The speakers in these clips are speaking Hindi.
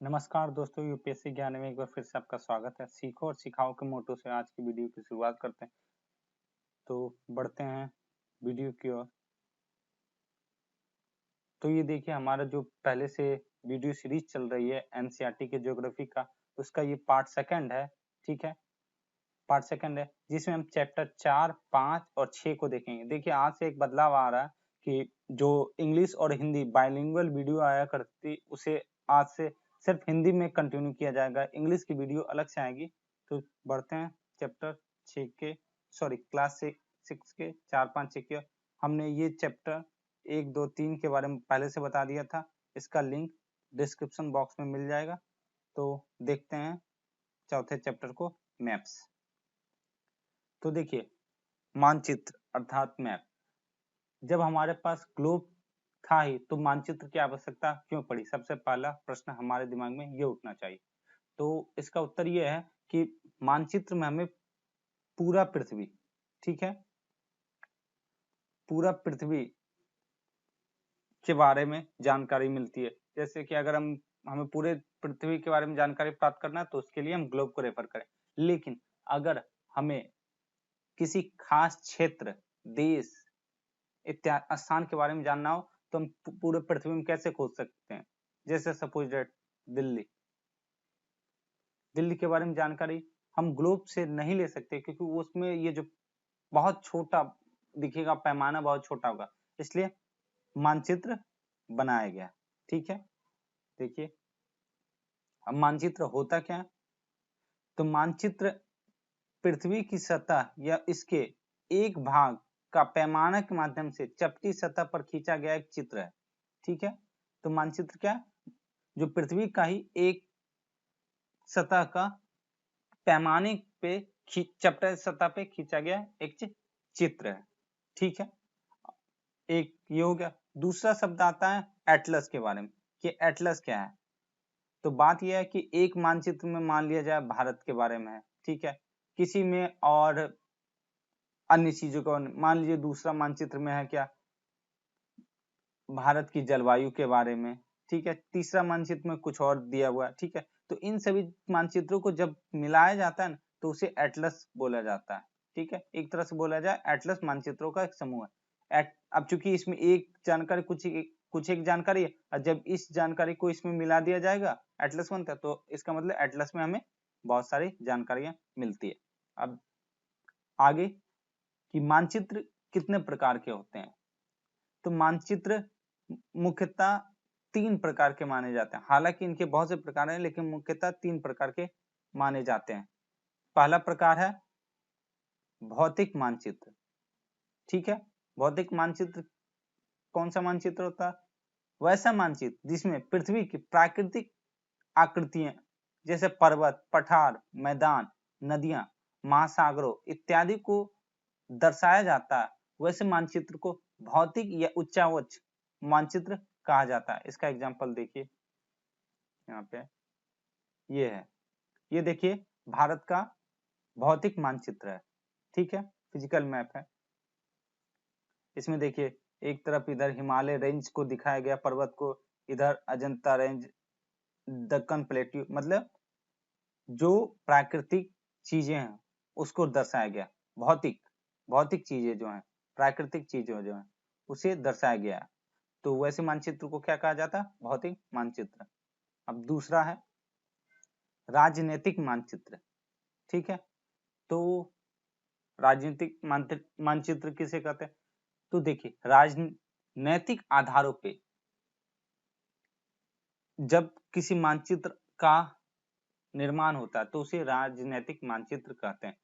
नमस्कार दोस्तों, यूपीएससी ज्ञान में एक बार फिर से आपका स्वागत है। सीखो और सिखाओ के मोटो से आज की वीडियो की शुरुआत करते हैं। तो बढ़ते हैं वीडियो की ओर। तो ये देखिए, हमारा जो पहले से वीडियो सीरीज चल रही है एनसीईआरटी के ज्योग्राफी का, उसका ये पार्ट सेकंड है। ठीक है, पार्ट सेकंड है जिसमें हम चैप्टर 4, 5 और 6 को देखेंगे। देखिए, आज से एक बदलाव आ रहा है कि जो इंग्लिश और हिंदी बाइलिंगुअल वीडियो आया करती, उसे आज से सिर्फ हिंदी में कंटिन्यू किया जाएगा, इंग्लिश की वीडियो अलग से आएगी। तो बढ़ते हैं चैप्टर 6 के, सॉरी क्लास 6 के 4, 5, 6 के। हमने ये चैप्टर 1, 2, 3 के बारे में पहले से बता दिया था। इसका लिंक डिस्क्रिप्शन बॉक्स में मिल जाएगा। तो देखते हैं चौथे चैप्टर को, मैप्स। तो देखिए, मानचित्र अर्थात मैप। जब हमारे पास ग्लोब था ही तो मानचित्र की आवश्यकता क्यों पड़ी? सबसे पहला प्रश्न हमारे दिमाग में ये उठना चाहिए। तो इसका उत्तर ये है कि मानचित्र में हमें पूरा पृथ्वी, ठीक है, पूरा पृथ्वी के बारे में जानकारी मिलती है। जैसे कि अगर हमें पूरे पृथ्वी के बारे में जानकारी प्राप्त करना है तो उसके लिए हम ग्लोब को रेफर करें। लेकिन अगर हमें किसी खास क्षेत्र, देश इत्यादि स्थान के बारे में जानना हो तो हम पूरे पृथ्वी में कैसे खोज सकते हैं? जैसे सपोज दैट दिल्ली, दिल्ली के बारे में जानकारी हम ग्लोब से नहीं ले सकते, क्योंकि उसमें ये जो बहुत छोटा दिखेगा, पैमाना बहुत छोटा होगा, इसलिए मानचित्र बनाया गया। ठीक है, देखिए अब मानचित्र होता क्या है। तो मानचित्र पृथ्वी की सतह या इसके एक भाग का पैमाना के माध्यम से चपटी सतह पर खींचा गया एक चित्र है। ठीक है, तो मानचित्र क्या है? जो पृथ्वी का ही एक सतह का पैमाने पे चपटे सतह पे खींचा गया एक चित्र है। ठीक है, एक ये हो गया। दूसरा शब्द आता है एटलस के बारे में कि एटलस क्या है। तो बात यह है कि एक मानचित्र में मान लिया जाए भारत के बारे में है, ठीक है, किसी में और अन्य चीजों का मान लीजिए, दूसरा मानचित्र में है क्या, भारत की जलवायु के बारे में। ठीक है, तीसरा मानचित्र में कुछ और दिया हुआ है। ठीक है, तो इन सभी मानचित्रों को जब मिलाया जाता है ना तो उसे एटलस बोला जाता है। ठीक है, एक तरह से बोला जाए एटलस मानचित्रों का एक समूह है। अब चूंकि इसमें एक जानकारी कुछ एक जानकारी है, और जब इस जानकारी को इसमें मिला दिया जाएगा एटलस बनता है, तो इसका मतलब एटलस में हमें बहुत सारी जानकारियां मिलती है। अब आगे कि मानचित्र कितने प्रकार के होते हैं। तो मानचित्र मुख्यतः 3 प्रकार के माने जाते हैं। हालांकि इनके बहुत से प्रकार हैं, लेकिन मुख्यतः 3 प्रकार के माने जाते हैं। पहला प्रकार है भौतिक मानचित्र। ठीक है, भौतिक मानचित्र कौन सा मानचित्र होता है? वैसा मानचित्र जिसमें पृथ्वी की प्राकृतिक आकृतियां जैसे पर्वत, पठार, मैदान, नदियां, महासागरों इत्यादि को दर्शाया जाता है, वैसे मानचित्र को भौतिक या उच्चावच मानचित्र कहा जाता है। इसका एग्जांपल देखिए, यहाँ पे ये है, ये देखिए भारत का भौतिक मानचित्र है। ठीक है, फिजिकल मैप है। इसमें देखिए एक तरफ इधर हिमालय रेंज को दिखाया गया, पर्वत को, इधर अजंता रेंज, दक्कन प्लेट्यू, मतलब जो प्राकृतिक चीजें हैं उसको दर्शाया गया। भौतिक भौतिक चीजें जो हैं, प्राकृतिक चीजें जो हैं, उसे दर्शाया गया है। तो वैसे मानचित्र को क्या कहा जाता है? भौतिक मानचित्र। अब दूसरा है राजनीतिक मानचित्र। ठीक है, तो राजनीतिक मानचित्र किसे कहते हैं? तो देखिए, राजनैतिक आधारों पे जब किसी मानचित्र का निर्माण होता है तो उसे राजनीतिक मानचित्र कहते हैं।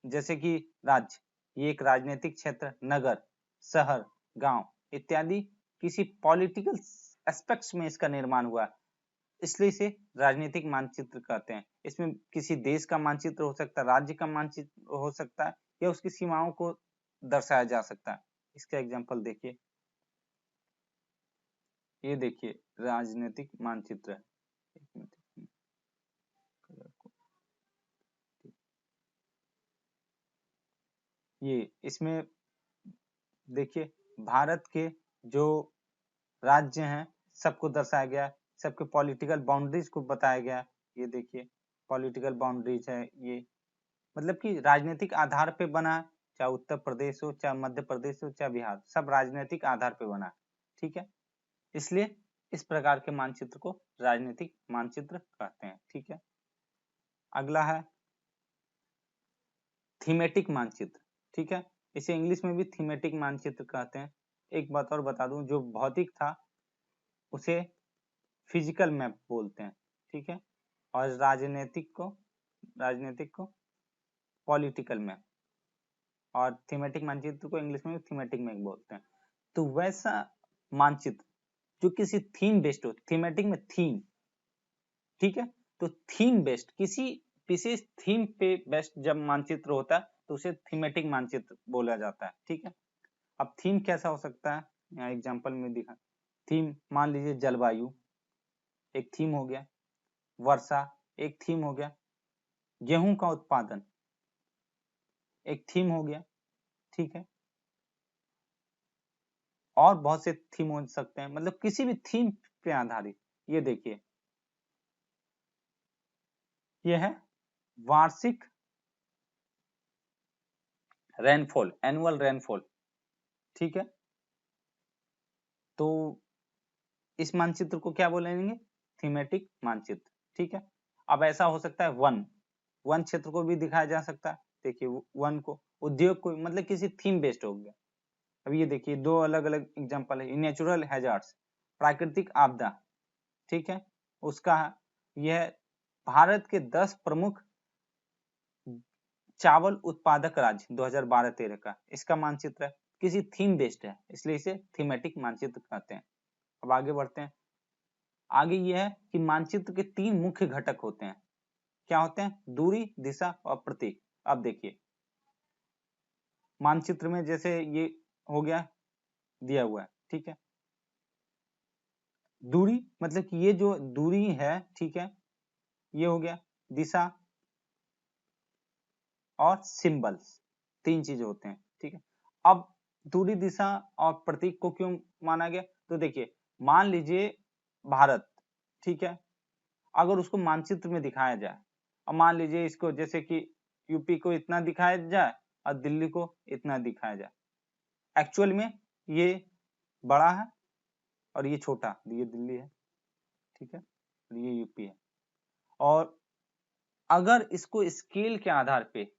जैसे कि राज्य, ये एक राजनीतिक क्षेत्र, नगर, शहर, गांव इत्यादि किसी पॉलिटिकल एस्पेक्ट्स में इसका निर्माण हुआ, इसलिए इसे राजनीतिक मानचित्र कहते हैं। इसमें किसी देश का मानचित्र हो सकता है, राज्य का मानचित्र हो सकता है, या उसकी सीमाओं को दर्शाया जा सकता है। इसका एग्जांपल देखिए, ये देखिए राजनीतिक मानचित्र है। ये इसमें देखिए भारत के जो राज्य हैं सबको दर्शाया गया है। सबके पॉलिटिकल बाउंड्रीज को बताया गया। ये देखिए पॉलिटिकल बाउंड्रीज है ये, मतलब कि राजनीतिक आधार पे बना, चाहे उत्तर प्रदेश हो, चाहे मध्य प्रदेश हो, चाहे बिहार, सब राजनीतिक आधार पे बना। ठीक है, इसलिए इस प्रकार के मानचित्र को राजनीतिक मानचित्र कहते हैं। ठीक है, अगला है थीमेटिक मानचित्र। ठीक है, इसे इंग्लिश में भी थीमेटिक मानचित्र कहते हैं। एक बात और बता दूं, जो भौतिक था उसे फिजिकल मैप बोलते हैं। ठीक है, और राजनीतिक को पॉलिटिकल मैप, और थीमेटिक मानचित्र को इंग्लिश में थीमेटिक मैप बोलते हैं। तो वैसा मानचित्र जो किसी थीम बेस्ड हो, थीमेटिक में थीम, ठीक है, तो थीम बेस्ड किसी विशेष थीम पे बेस्ड जब मानचित्र होता है तो उसे थीमेटिक मानचित्र बोला जाता है। ठीक है, अब थीम कैसा हो सकता है, यहाँ एग्जांपल में दिखा। थीम मान लीजिए जलवायु एक थीम हो गया, वर्षा एक थीम हो गया, गेहूं का उत्पादन एक थीम हो गया। ठीक है, और बहुत से थीम हो सकते हैं, मतलब किसी भी थीम पे आधारित। ये देखिए, ये है वार्षिक रेनफॉल, एनुअल रेनफॉल। ठीक है, तो इस मानचित्र को क्या बोलेंगे, थीमेटिक मानचित्र। ठीक है, अब ऐसा हो सकता है वन क्षेत्र को भी दिखाया जा सकता है। देखिए वन को, उद्योग को, मतलब किसी थीम बेस्ड हो गया। अब ये देखिए दो अलग अलग एग्जांपल है, नेचुरल हैजार्ड्स प्राकृतिक आपदा। ठीक है, उसका यह भारत के 10 प्रमुख चावल उत्पादक राज्य 2012-13 का इसका मानचित्र है, किसी थीम बेस्ड है, इसलिए इसे थीमेटिक मानचित्र कहते हैं। अब आगे बढ़ते हैं। आगे यह है कि मानचित्र के 3 मुख्य घटक होते हैं। क्या होते हैं, दूरी, दिशा और प्रतीक। अब देखिए मानचित्र में जैसे ये हो गया दिया हुआ है। ठीक है, दूरी मतलब कि ये जो दूरी है, ठीक है, ये हो गया, दिशा और सिंबल्स, 3 चीजें होते हैं। ठीक है, अब दूरी, दिशा और प्रतीक को क्यों माना गया, तो देखिए मान लीजिए भारत, ठीक है, अगर उसको मानचित्र में दिखाया जाए, और मान लीजिए इसको जैसे कि यूपी को इतना दिखाया जाए और दिल्ली को इतना दिखाया जाए, एक्चुअल में ये बड़ा है और ये छोटा, ये दिल्ली है। ठीक है, और ये यूपी है। और अगर इसको स्केल के आधार पे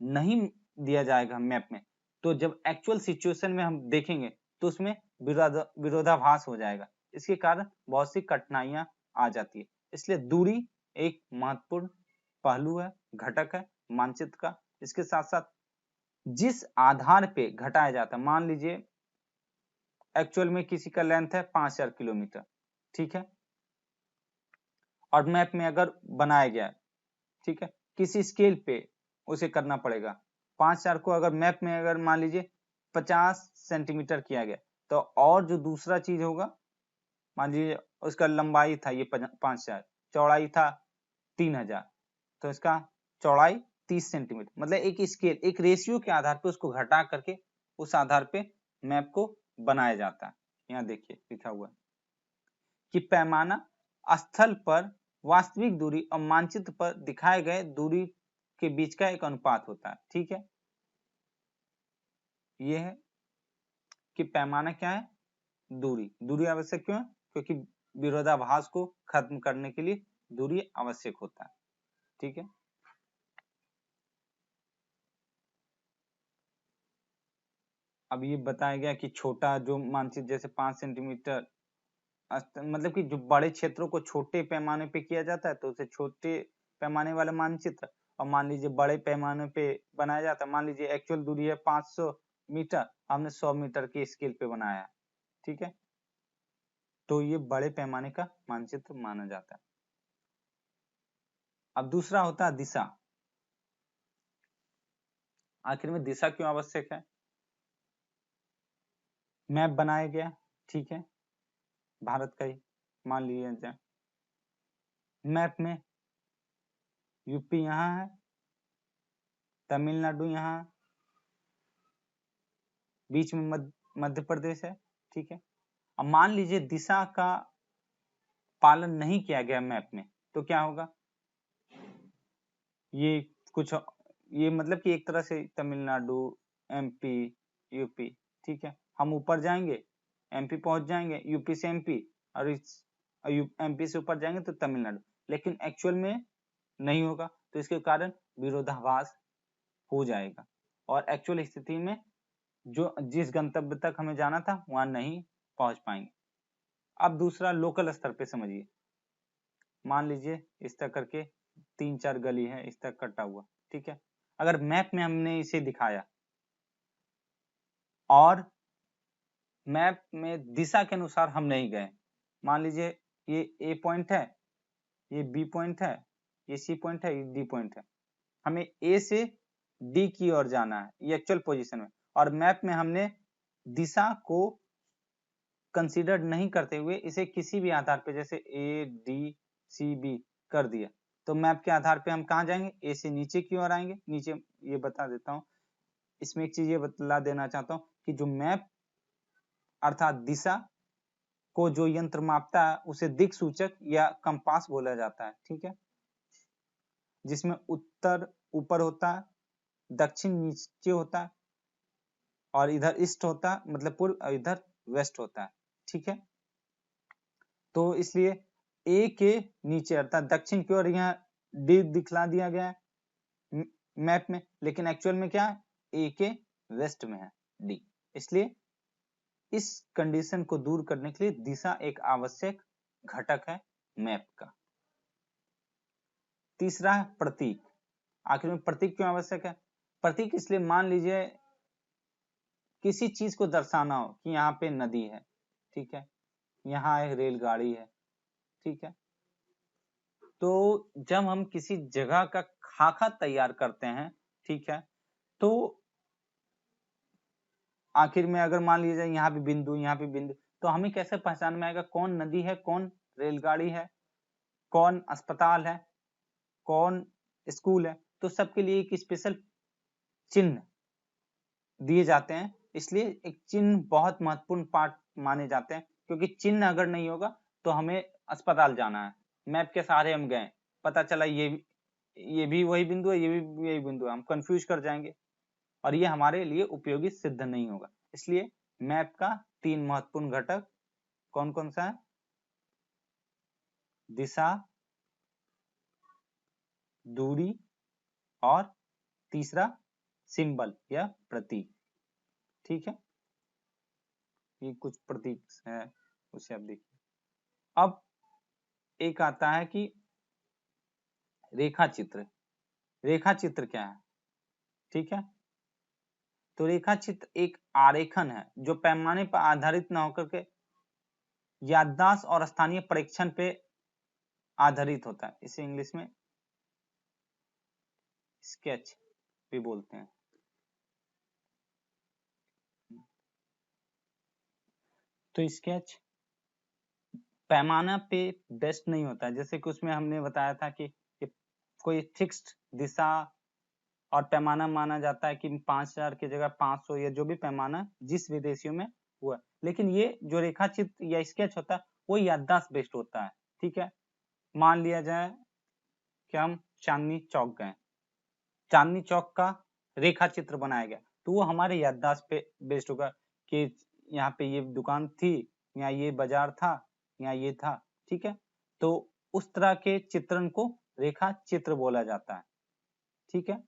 नहीं दिया जाएगा मैप में, तो जब एक्चुअल सिचुएशन में हम देखेंगे तो उसमें विरोधाभास हो जाएगा। इसके कारण बहुत सी कठिनाइयां आ जाती है। इसलिए दूरी एक महत्वपूर्ण पहलू है, घटक है मानचित्र का। इसके साथ साथ जिस आधार पे घटाया जाता है, मान लीजिए एक्चुअल में किसी का लेंथ है 5000 किलोमीटर, ठीक है, और मैप में अगर बनाया गया, ठीक है, किसी स्केल पे उसे करना पड़ेगा। 5000 को अगर मैप में अगर मान लीजिए 50 सेंटीमीटर किया गया, तो और जो दूसरा चीज होगा, मान लीजिए उसका लंबाई था ये 5000, चौड़ाई था 3000, तो इसका चौड़ाई 30 सेंटीमीटर, मतलब एक स्केल, एक रेशियो के आधार पे उसको घटा करके उस आधार पे मैप को बनाया जाता है। यहाँ देखिए लिखा हुआ है कि पैमाना स्थल पर वास्तविक दूरी और मानचित्र पर दिखाए गए दूरी के बीच का एक अनुपात होता है। ठीक है, ये है कि पैमाना क्या है, दूरी। दूरी आवश्यक क्यों है, क्योंकि विरोधाभास को खत्म करने के लिए दूरी आवश्यक होता है। ठीक है, अब ये बताया गया कि छोटा जो मानचित्र जैसे 5 सेंटीमीटर, मतलब कि जो बड़े क्षेत्रों को छोटे पैमाने पे किया जाता है तो उसे छोटे पैमाने वाला मानचित्र, और मान लीजिए बड़े पैमाने पे बनाया जाता है, मान लीजिए एक्चुअल दूरी है 500 मीटर, हमने 100 मीटर के स्केल पे बनाया। ठीक है, तो ये बड़े पैमाने का मानचित्र माना जाता है। अब दूसरा होता है दिशा। आखिर में दिशा क्यों आवश्यक है, मैप बनाया गया, ठीक है, भारत का ही मान लिया जाए, मैप में यूपी यहाँ है, तमिलनाडु यहाँ है, बीच में मध्य प्रदेश है। ठीक है, अब मान लीजिए दिशा का पालन नहीं किया गया मैप में तो क्या होगा, ये कुछ ये मतलब कि एक तरह से तमिलनाडु, एमपी, यूपी, ठीक है, हम ऊपर जाएंगे एमपी पहुंच जाएंगे, यूपी से एमपी, और इस एमपी से ऊपर जाएंगे तो तमिलनाडु, लेकिन एक्चुअल में नहीं होगा, तो इसके कारण विरोधाभास हो जाएगा और एक्चुअल स्थिति में जो जिस गंतव्य तक हमें जाना था वहां नहीं पहुंच पाएंगे। अब दूसरा लोकल स्तर पे समझिए, मान लीजिए इस तरह करके 3-4 गली है इस तरह कटा हुआ, ठीक है, अगर मैप में हमने इसे दिखाया और मैप में दिशा के अनुसार हम नहीं गए, मान लीजिए ये ए पॉइंट है, ये बी पॉइंट है, ये सी पॉइंट है, ये डी पॉइंट है, हमें ए से डी की ओर जाना है ये एक्चुअल पोजीशन में, और मैप में हमने दिशा को कंसीडर नहीं करते हुए इसे किसी भी आधार पे जैसे ए डी सी बी कर दिया, तो मैप के आधार पे हम कहाँ जाएंगे, ए से नीचे की ओर आएंगे। नीचे ये बता देता हूँ, इसमें एक चीज ये बतला देना चाहता हूँ कि जो मैप अर्थात दिशा को जो यंत्र मापता है उसे दिक सूचक या कंपास बोला जाता है, ठीक है, जिसमें उत्तर ऊपर होता है, दक्षिण नीचे होता है, और इधर ईस्ट होता है मतलब पूर्व, और इधर वेस्ट होता है, ठीक है, तो इसलिए ए के नीचे अर्थात दक्षिण की ओर यहाँ डी दिखला दिया गया है मैप में, लेकिन एक्चुअल में क्या है, ए के वेस्ट में है डी, इसलिए इस कंडीशन को दूर करने के लिए दिशा एक आवश्यक घटक है मैप का। तीसरा है प्रतीक। आखिर में प्रतीक क्यों आवश्यक है, प्रतीक इसलिए, मान लीजिए किसी चीज को दर्शाना हो कि यहाँ पे नदी है, ठीक है, यहाँ एक रेलगाड़ी है, ठीक है, तो जब हम किसी जगह का खाका तैयार करते हैं, ठीक है, तो आखिर में अगर मान लीजिए यहाँ पे बिंदु, यहाँ पे बिंदु, तो हमें कैसे पहचान में आएगा कौन नदी है, कौन रेलगाड़ी है, कौन अस्पताल है, कौन स्कूल है, तो सबके लिए एक स्पेशल चिन्ह दिए जाते हैं, इसलिए एक चिन्ह बहुत महत्वपूर्ण पार्ट माने जाते हैं, क्योंकि चिन्ह अगर नहीं होगा तो हमें अस्पताल जाना है, मैप के सहारे हम गए, पता चला ये भी वही बिंदु है, ये भी यही बिंदु है, हम कंफ्यूज कर जाएंगे और ये हमारे लिए उपयोगी सिद्ध नहीं होगा। इसलिए मैप का 3 महत्वपूर्ण घटक कौन कौन सा है, दिशा, दूरी और तीसरा सिंबल या प्रतीक, ठीक है, ये कुछ प्रतीक है उसे आप देखिए। अब एक आता है कि रेखा चित्र। रेखा चित्र क्या है, ठीक है, तो रेखा चित्र एक आरेखन है जो पैमाने पर आधारित न होकर के याददाश्त और स्थानीय परीक्षण पे आधारित होता है, इसे इंग्लिश में स्केच भी बोलते हैं। तो स्केच पैमाना पे बेस्ट नहीं होता है, जैसे कि उसमें हमने बताया था कि कोई फिक्स्ड दिशा और पैमाना माना जाता है कि 5000 की जगह 500 या जो भी पैमाना जिस विदेशियों में हुआ, लेकिन ये जो रेखा चित्र या स्केच होता है वो याददाश्त बेस्ड होता है, ठीक है, मान लिया जाए कि हम चांदनी चौक गए, चांदनी चौक का रेखा चित्र बनाया गया, तो वो हमारे याददाश्त पे बेस्ड होगा कि यहाँ पे ये दुकान थी, यहाँ ये बाजार था, यहाँ ये था, ठीक है, तो उस तरह के चित्रण को रेखा चित्र बोला जाता है, ठीक है,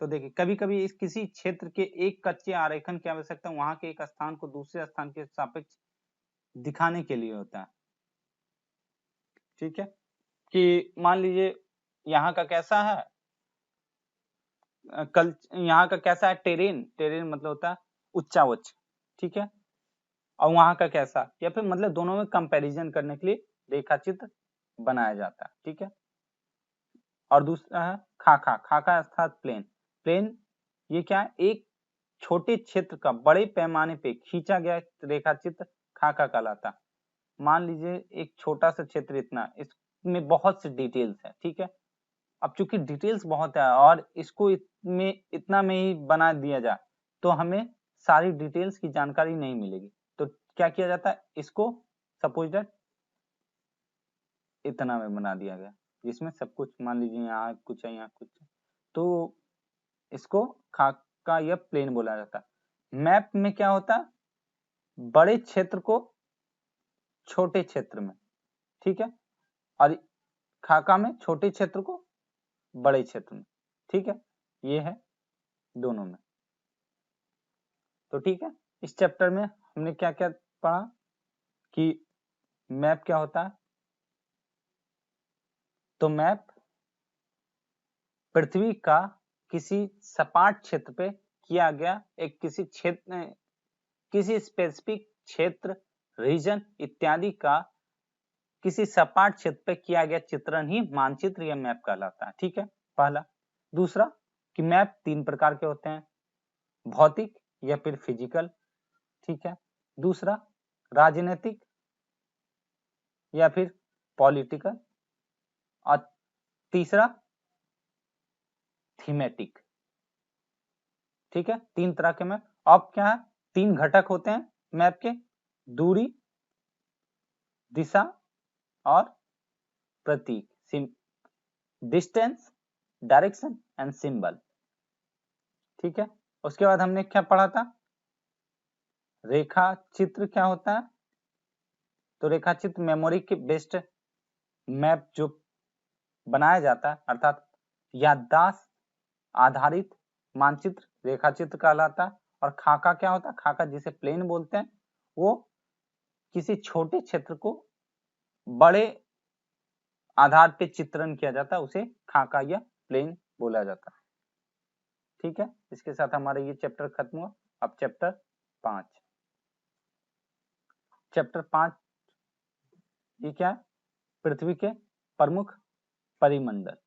तो देखिए कभी कभी इस किसी क्षेत्र के एक कच्चे आरेखन की आवश्यकता वहां के एक स्थान को दूसरे स्थान के सापेक्ष दिखाने के लिए होता है, ठीक है, कि मान लीजिए यहाँ का कैसा है, कल यहाँ का कैसा है टेरेन, टेरेन मतलब होता है उच्चा उच्च, ठीक है, और वहां का कैसा, या फिर मतलब दोनों में कंपैरिजन करने के लिए रेखा चित्र बनाया जाता है, ठीक है, और दूसरा है खाका। खाका अर्थात प्लेन। प्लेन ये क्या है, एक छोटे क्षेत्र का बड़े पैमाने पे खींचा गया रेखा चित्र खाका कहलाता है। मान लीजिए एक छोटा सा क्षेत्र इतना, इसमें बहुत से डिटेल्स है, ठीक है, अब चूंकि डिटेल्स बहुत है और इसको इतना में ही बना दिया जाए तो हमें सारी डिटेल्स की जानकारी नहीं मिलेगी, तो क्या किया जाता है, इसको सपोज दैट इतना में बना दिया गया, जिसमें सब कुछ मान लीजिए यहाँ कुछ है यहाँ कुछ है, तो इसको खाका या प्लेन बोला जाता है। मैप में क्या होता है, बड़े क्षेत्र को छोटे क्षेत्र में, ठीक है, और खाका में छोटे क्षेत्र को बड़े क्षेत्र में, ठीक है, ये है दोनों में। तो ठीक है, इस चैप्टर में हमने क्या क्या पढ़ा कि मैप क्या होता है। तो मैप पृथ्वी का किसी सपाट क्षेत्र पे किया गया एक किसी क्षेत्र, किसी स्पेसिफिक क्षेत्र, रीजन इत्यादि का किसी सपाट क्षेत्र पे किया गया चित्रण ही मानचित्र या मैप कहलाता है, ठीक है, पहला। दूसरा कि मैप 3 प्रकार के होते हैं, भौतिक या फिर फिजिकल, ठीक है। दूसरा राजनीतिक या फिर पॉलिटिकल, और तीसरा थीमेटिक, ठीक है। 3 तरह के मैप। अब क्या है, 3 घटक होते हैं मैप के, दूरी, दिशा और प्रतीक, डिस्टेंस, डायरेक्शन एंड सिंबल, ठीक है। उसके बाद हमने क्या पढ़ा था, रेखा चित्र क्या होता है। तो रेखा चित्र मेमोरी के बेस्ड मैप जो बनाया जाता है, अर्थात याददाश्त आधारित मानचित्र रेखा चित्र कहलाता है। और खाका क्या होता है, खाका जिसे प्लेन बोलते हैं, वो किसी छोटे क्षेत्र को बड़े आधार पे चित्रण किया जाता है, उसे खाका या प्लेन बोला जाता है, ठीक है। इसके साथ हमारा ये चैप्टर खत्म हुआ। अब चैप्टर 5, चैप्टर 5 ये क्या है, पृथ्वी के प्रमुख परिमंडल,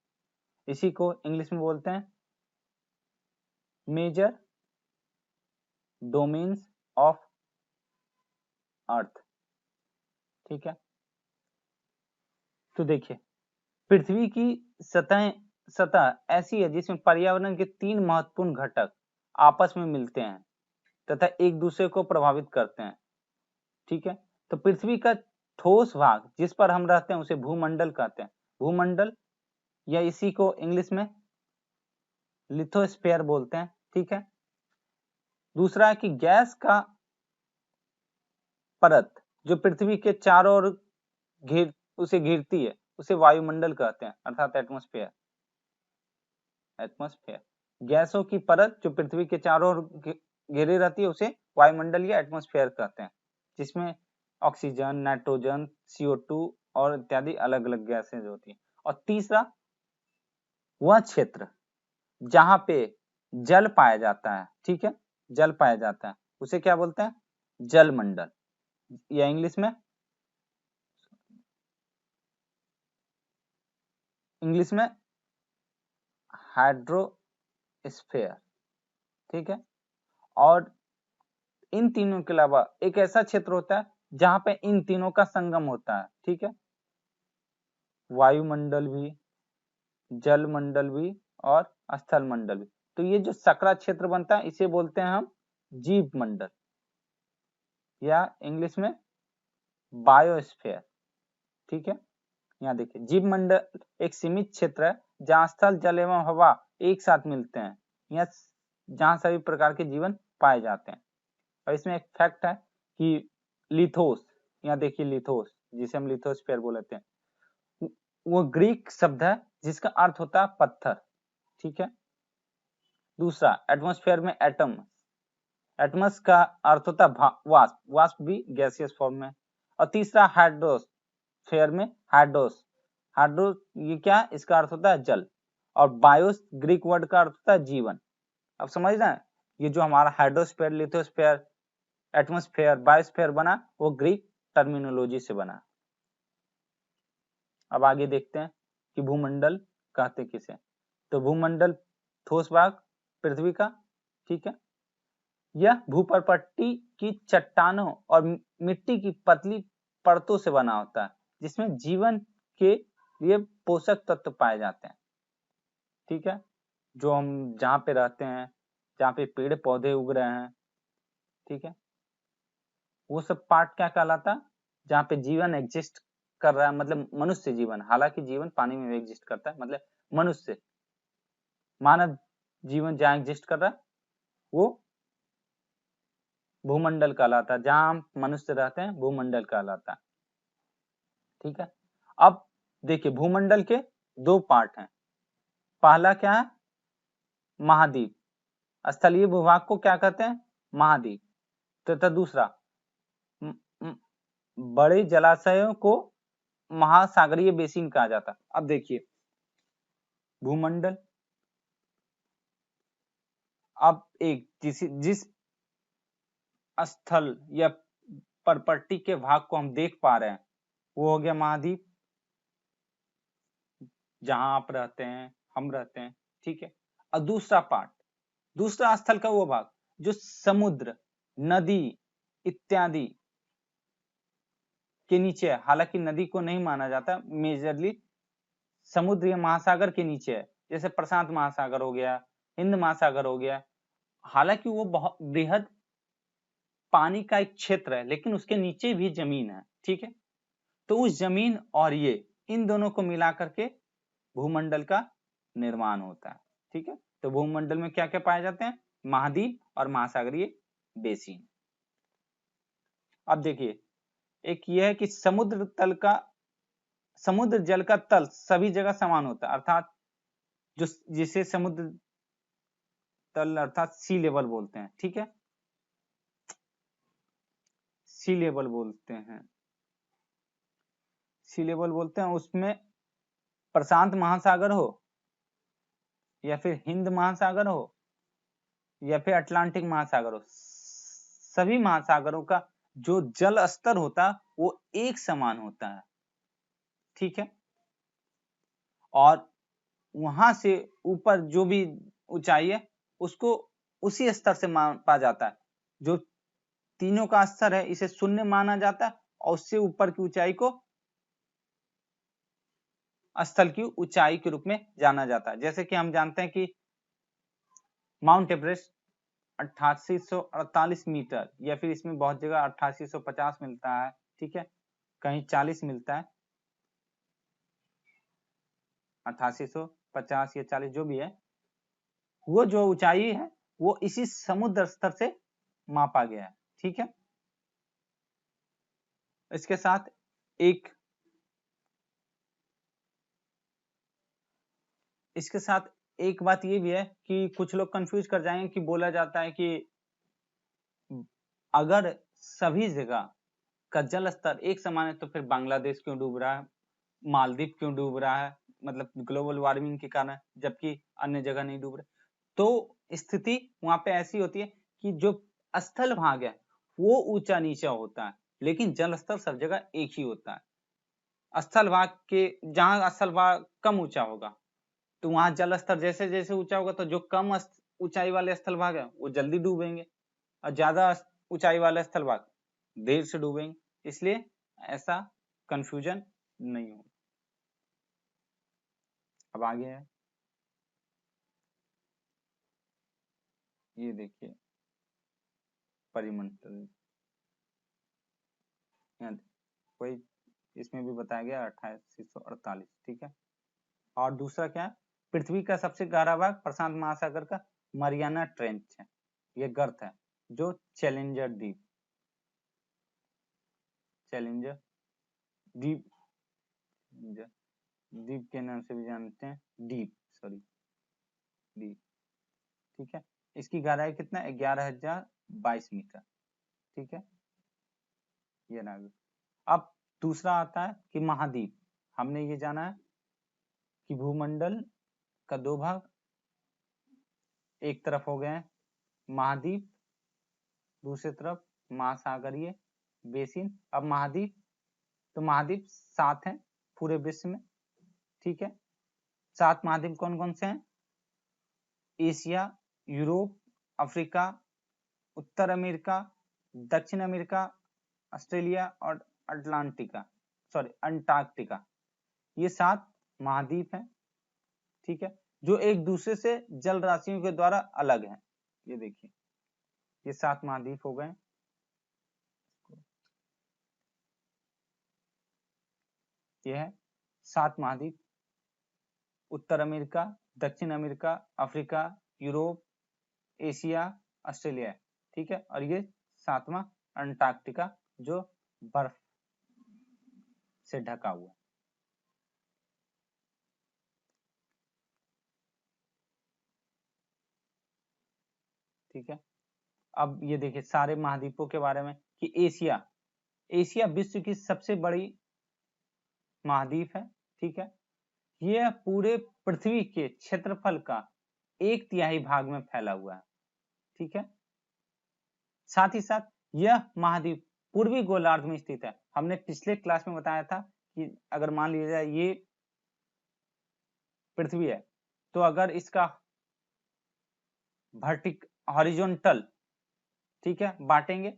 इसी को इंग्लिश में बोलते हैं मेजर डोमेन्स ऑफ अर्थ, ठीक है। तो देखिए, पृथ्वी की सतह ऐसी है जिसमें पर्यावरण के 3 महत्वपूर्ण घटक आपस में मिलते हैं तथा एक दूसरे को प्रभावित करते हैं, ठीक है। तो पृथ्वी का ठोस भाग जिस पर हम रहते हैं उसे भूमंडल कहते हैं, भूमंडल, या इसी को इंग्लिश में लिथोस्फीयर बोलते हैं, ठीक है। दूसरा है कि गैस का परत जो पृथ्वी के चारों ओर उसे घिरती है उसे वायुमंडल कहते हैं, अर्थात एटमॉस्फेयर। एटमॉस्फेयर, गैसों की परत जो पृथ्वी के चारों ओर घिरी रहती है उसे वायुमंडल या एटमॉस्फेयर कहते हैं, जिसमें ऑक्सीजन, नाइट्रोजन, CO2 और इत्यादि अलग अलग गैसें होती हैं। और तीसरा वह क्षेत्र जहां पे जल पाया जाता है, ठीक है, जल पाया जाता है उसे क्या बोलते हैं, जलमंडल, या इंग्लिश में हाइड्रोस्फीयर, ठीक है। और इन तीनों के अलावा एक ऐसा क्षेत्र होता है जहां पे इन तीनों का संगम होता है, ठीक है, वायुमंडल भी, जलमंडल भी और स्थल मंडल भी। तो ये जो सकरा क्षेत्र बनता है इसे बोलते हैं हम जीव मंडल, या इंग्लिश में बायोस्फीयर, ठीक है। यहाँ देखिए, जीव मंडल एक सीमित क्षेत्र है जहाँ स्थल, जल एवं हवा एक साथ मिलते हैं, या जहाँ सभी प्रकार के जीवन पाए जाते हैं। और इसमें एक फैक्ट है कि लिथोस, यहाँ देखिए लिथोस जिसे हम लिथोस्फीयर बोलते हैं, वो ग्रीक शब्द है जिसका अर्थ होता है पत्थर, ठीक है। दूसरा एटमॉस्फेयर में एटम, एटमस का अर्थ होता है वाष्प, वाष्प भी गैसियस फॉर्म में। और तीसरा हाइड्रोस्फेयर में हाइड्रोस, हाइड्रो ये क्या, इसका अर्थ होता है जल। और बायोस ग्रीक वर्ड का अर्थ होता है जीवन। अब समझ रहे हैं, ये जो हमारा हाइड्रोस्फेयर, लिथोस्फेयर, एटमॉस्फेयर, बायोस्फेयर बना वो ग्रीक टर्मिनोलॉजी से बना। अब आगे देखते हैं कि भूमंडल कहते किसे। तो भूमंडल ठोस भाग पृथ्वी का, ठीक है, यह भूपर्पट्टी की चट्टानों और मिट्टी की पतली परतों से बना होता है जिसमें जीवन के लिए पोषक तत्व पाए जाते हैं, ठीक है। जो हम जहाँ पे रहते हैं, जहाँ पे पेड़ पौधे उग रहे हैं, ठीक है, वो सब पार्ट क्या कहलाता है, जहाँ पे जीवन एग्जिस्ट कर रहा है, मतलब मनुष्य जीवन, हालांकि जीवन पानी में भी एग्जिस्ट करता है, मतलब मनुष्य मानव जीवन जहाँ एग्जिस्ट कर रहा है वो भूमंडल कहलाता है, जहां हम मनुष्य रहते हैं भूमंडल कहलाता है। ठीक है, अब देखिए भूमंडल के दो पार्ट हैं। पहला क्या है, महाद्वीप, स्थलीय भूभाग को क्या कहते हैं, महाद्वीप। तथा दूसरा बड़े जलाशयों को महासागरीय बेसिन कहा जाता है। अब देखिए भूमंडल, अब एक जिस स्थल या प्रॉपर्टी के भाग को हम देख पा रहे हैं वो हो गया महाद्वीप, जहां आप रहते हैं, हम रहते हैं। ठीक है, और दूसरा पार्ट, दूसरा स्थल का वो भाग जो समुद्र, नदी इत्यादि के नीचे है, हालांकि नदी को नहीं माना जाता, मेजरली समुद्र या महासागर के नीचे है, जैसे प्रशांत महासागर हो गया, हिंद महासागर हो गया। हालांकि वो बहुत बृहद पानी का एक क्षेत्र है, लेकिन उसके नीचे भी जमीन है। ठीक है, तो उस जमीन और ये इन दोनों को मिला करके भूमंडल का निर्माण होता है। ठीक है, तो भूमंडल में क्या क्या पाए जाते हैं, महाद्वीप और महासागरीय बेसिन। अब देखिए एक यह है कि समुद्र जल का तल सभी जगह समान होता है, अर्थात जो जिसे समुद्र तल अर्थात सी लेवल बोलते हैं। ठीक है, सी लेवल बोलते हैं, सी लेवल बोलते हैं, उसमें प्रशांत महासागर हो या फिर हिंद महासागर हो या फिर अटलांटिक महासागर हो, सभी महासागरों का जो जल स्तर होता है वो एक समान होता है। ठीक है, और वहां से ऊपर जो भी ऊंचाई है उसको उसी स्तर से मापा जाता है। जो तीनों का स्तर है इसे शून्य माना जाता है और उससे ऊपर की ऊंचाई को स्थल की ऊंचाई के रूप में जाना जाता है। जैसे कि हम जानते हैं कि माउंट एवरेस्ट 8848 मीटर, या फिर इसमें बहुत जगह 8850 मिलता है। ठीक है, कहीं 40 मिलता है, 8850 या 40 जो भी है, वो जो ऊंचाई है वो इसी समुद्र स्तर से मापा गया है। ठीक है, इसके साथ एक बात ये भी है कि कुछ लोग कंफ्यूज कर जाएंगे कि बोला जाता है कि अगर सभी जगह का जल स्तर एक समान है तो फिर बांग्लादेश क्यों डूब रहा है, मालदीव क्यों डूब रहा है, मतलब ग्लोबल वार्मिंग के कारण, जबकि अन्य जगह नहीं डूब रहे। तो स्थिति वहां पे ऐसी होती है कि जो स्थल भाग है वो ऊंचा नीचा होता है, लेकिन जल स्तर सब जगह एक ही होता है। स्थल भाग के जहां स्थल भाग कम ऊंचा होगा तो वहां जल स्तर जैसे जैसे ऊंचा होगा तो जो कम ऊंचाई वाले स्थल भाग है वो जल्दी डूबेंगे, और ज्यादा ऊंचाई वाले स्थल भाग देर से डूबेंगे। इसलिए ऐसा कंफ्यूजन नहीं हो। अब आगे है, ये देखिए परिमंडल, कोई इसमें भी बताया गया 8848। ठीक है, और दूसरा क्या है, पृथ्वी का सबसे गहरा भाग प्रशांत महासागर का मरियाना ट्रेंच है, ये गर्त है जो चैलेंजर चैलेंजर द्वीप द्वीप के नाम से भी जानते हैं, डीप सॉरी डीप। ठीक है, इसकी गहराई कितना है, 11,022 मीटर। ठीक है, ये ना। अब दूसरा आता है कि महाद्वीप, हमने ये जाना है कि भूमंडल का दो भाग, एक तरफ हो गए महाद्वीप, दूसरी तरफ महासागरीय बेसिन। अब महाद्वीप, तो महाद्वीप 7 हैं पूरे विश्व में। ठीक है, 7 महाद्वीप कौन कौन से हैं, एशिया, यूरोप, अफ्रीका, उत्तर अमेरिका, दक्षिण अमेरिका, ऑस्ट्रेलिया और अंटार्कटिका। ये 7 महाद्वीप हैं। ठीक है, जो एक दूसरे से जल राशियों के द्वारा अलग हैं। ये देखिए ये 7 महाद्वीप हो गए। ये है 7 महाद्वीप, उत्तर अमेरिका, दक्षिण America, Africa, Europe, Asia, Australia, ठीक है। और ये 7वां अंटार्कटिका जो बर्फ से ढका हुआ। ठीक है, अब ये देखिए सारे महाद्वीपों के बारे में कि एशिया, एशिया विश्व की सबसे बड़ी महाद्वीप है। ठीक है, यह पूरे पृथ्वी के क्षेत्रफल का 1/3 भाग में फैला हुआ है। ठीक है, साथ ही साथ यह महाद्वीप पूर्वी गोलार्ध में स्थित है। हमने पिछले क्लास में बताया था कि अगर मान लिया जाए ये पृथ्वी है, तो अगर इसका हॉरिजॉन्टल, ठीक है, बांटेंगे,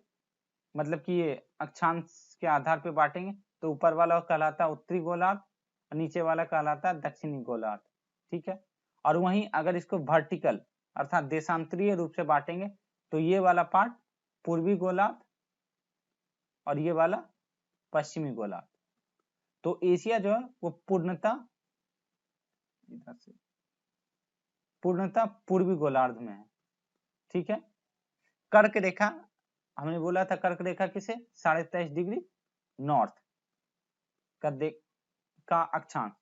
मतलब कि ये अक्षांश के आधार पे बांटेंगे, तो ऊपर वाला कहलाता है उत्तरी गोलार्ध और नीचे वाला कहलाता है दक्षिणी गोलार्ध। ठीक है, और वहीं अगर इसको वर्टिकल अर्थात देशांतरीय रूप से बांटेंगे, तो ये वाला पार्ट पूर्वी गोलार्ध और ये वाला पश्चिमी गोलार्ध। तो एशिया जो है वो पूर्णतः पूर्वी गोलार्ध में है। ठीक है, कर्क रेखा, हमने बोला था कर्क रेखा किसे, 23.5 डिग्री नॉर्थ का अक्षांश,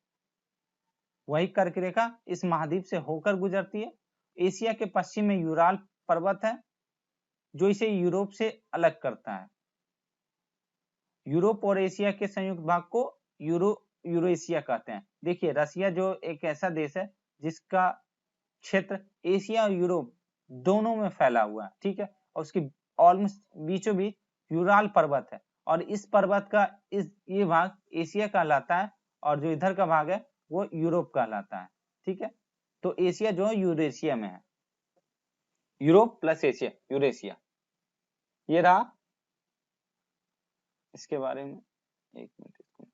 वही कर्क रेखा इस महाद्वीप से होकर गुजरती है। एशिया के पश्चिम में यूराल पर्वत है जो इसे यूरोप से अलग करता है। यूरोप और एशिया के संयुक्त भाग को यूरेशिया कहते हैं। देखिए रसिया जो एक ऐसा देश है जिसका क्षेत्र एशिया और यूरोप दोनों में फैला हुआ है। ठीक है, और उसकी ऑलमोस्ट बीचों बीच यूराल पर्वत है, और इस पर्वत का ये भाग एशिया कहलाता है और जो इधर का भाग है वो यूरोप कहलाता है। ठीक है, तो एशिया जो है यूरेशिया में है, यूरोप प्लस एशिया, यूरेशिया। ये रहा इसके बारे में, एक मिनट इसको,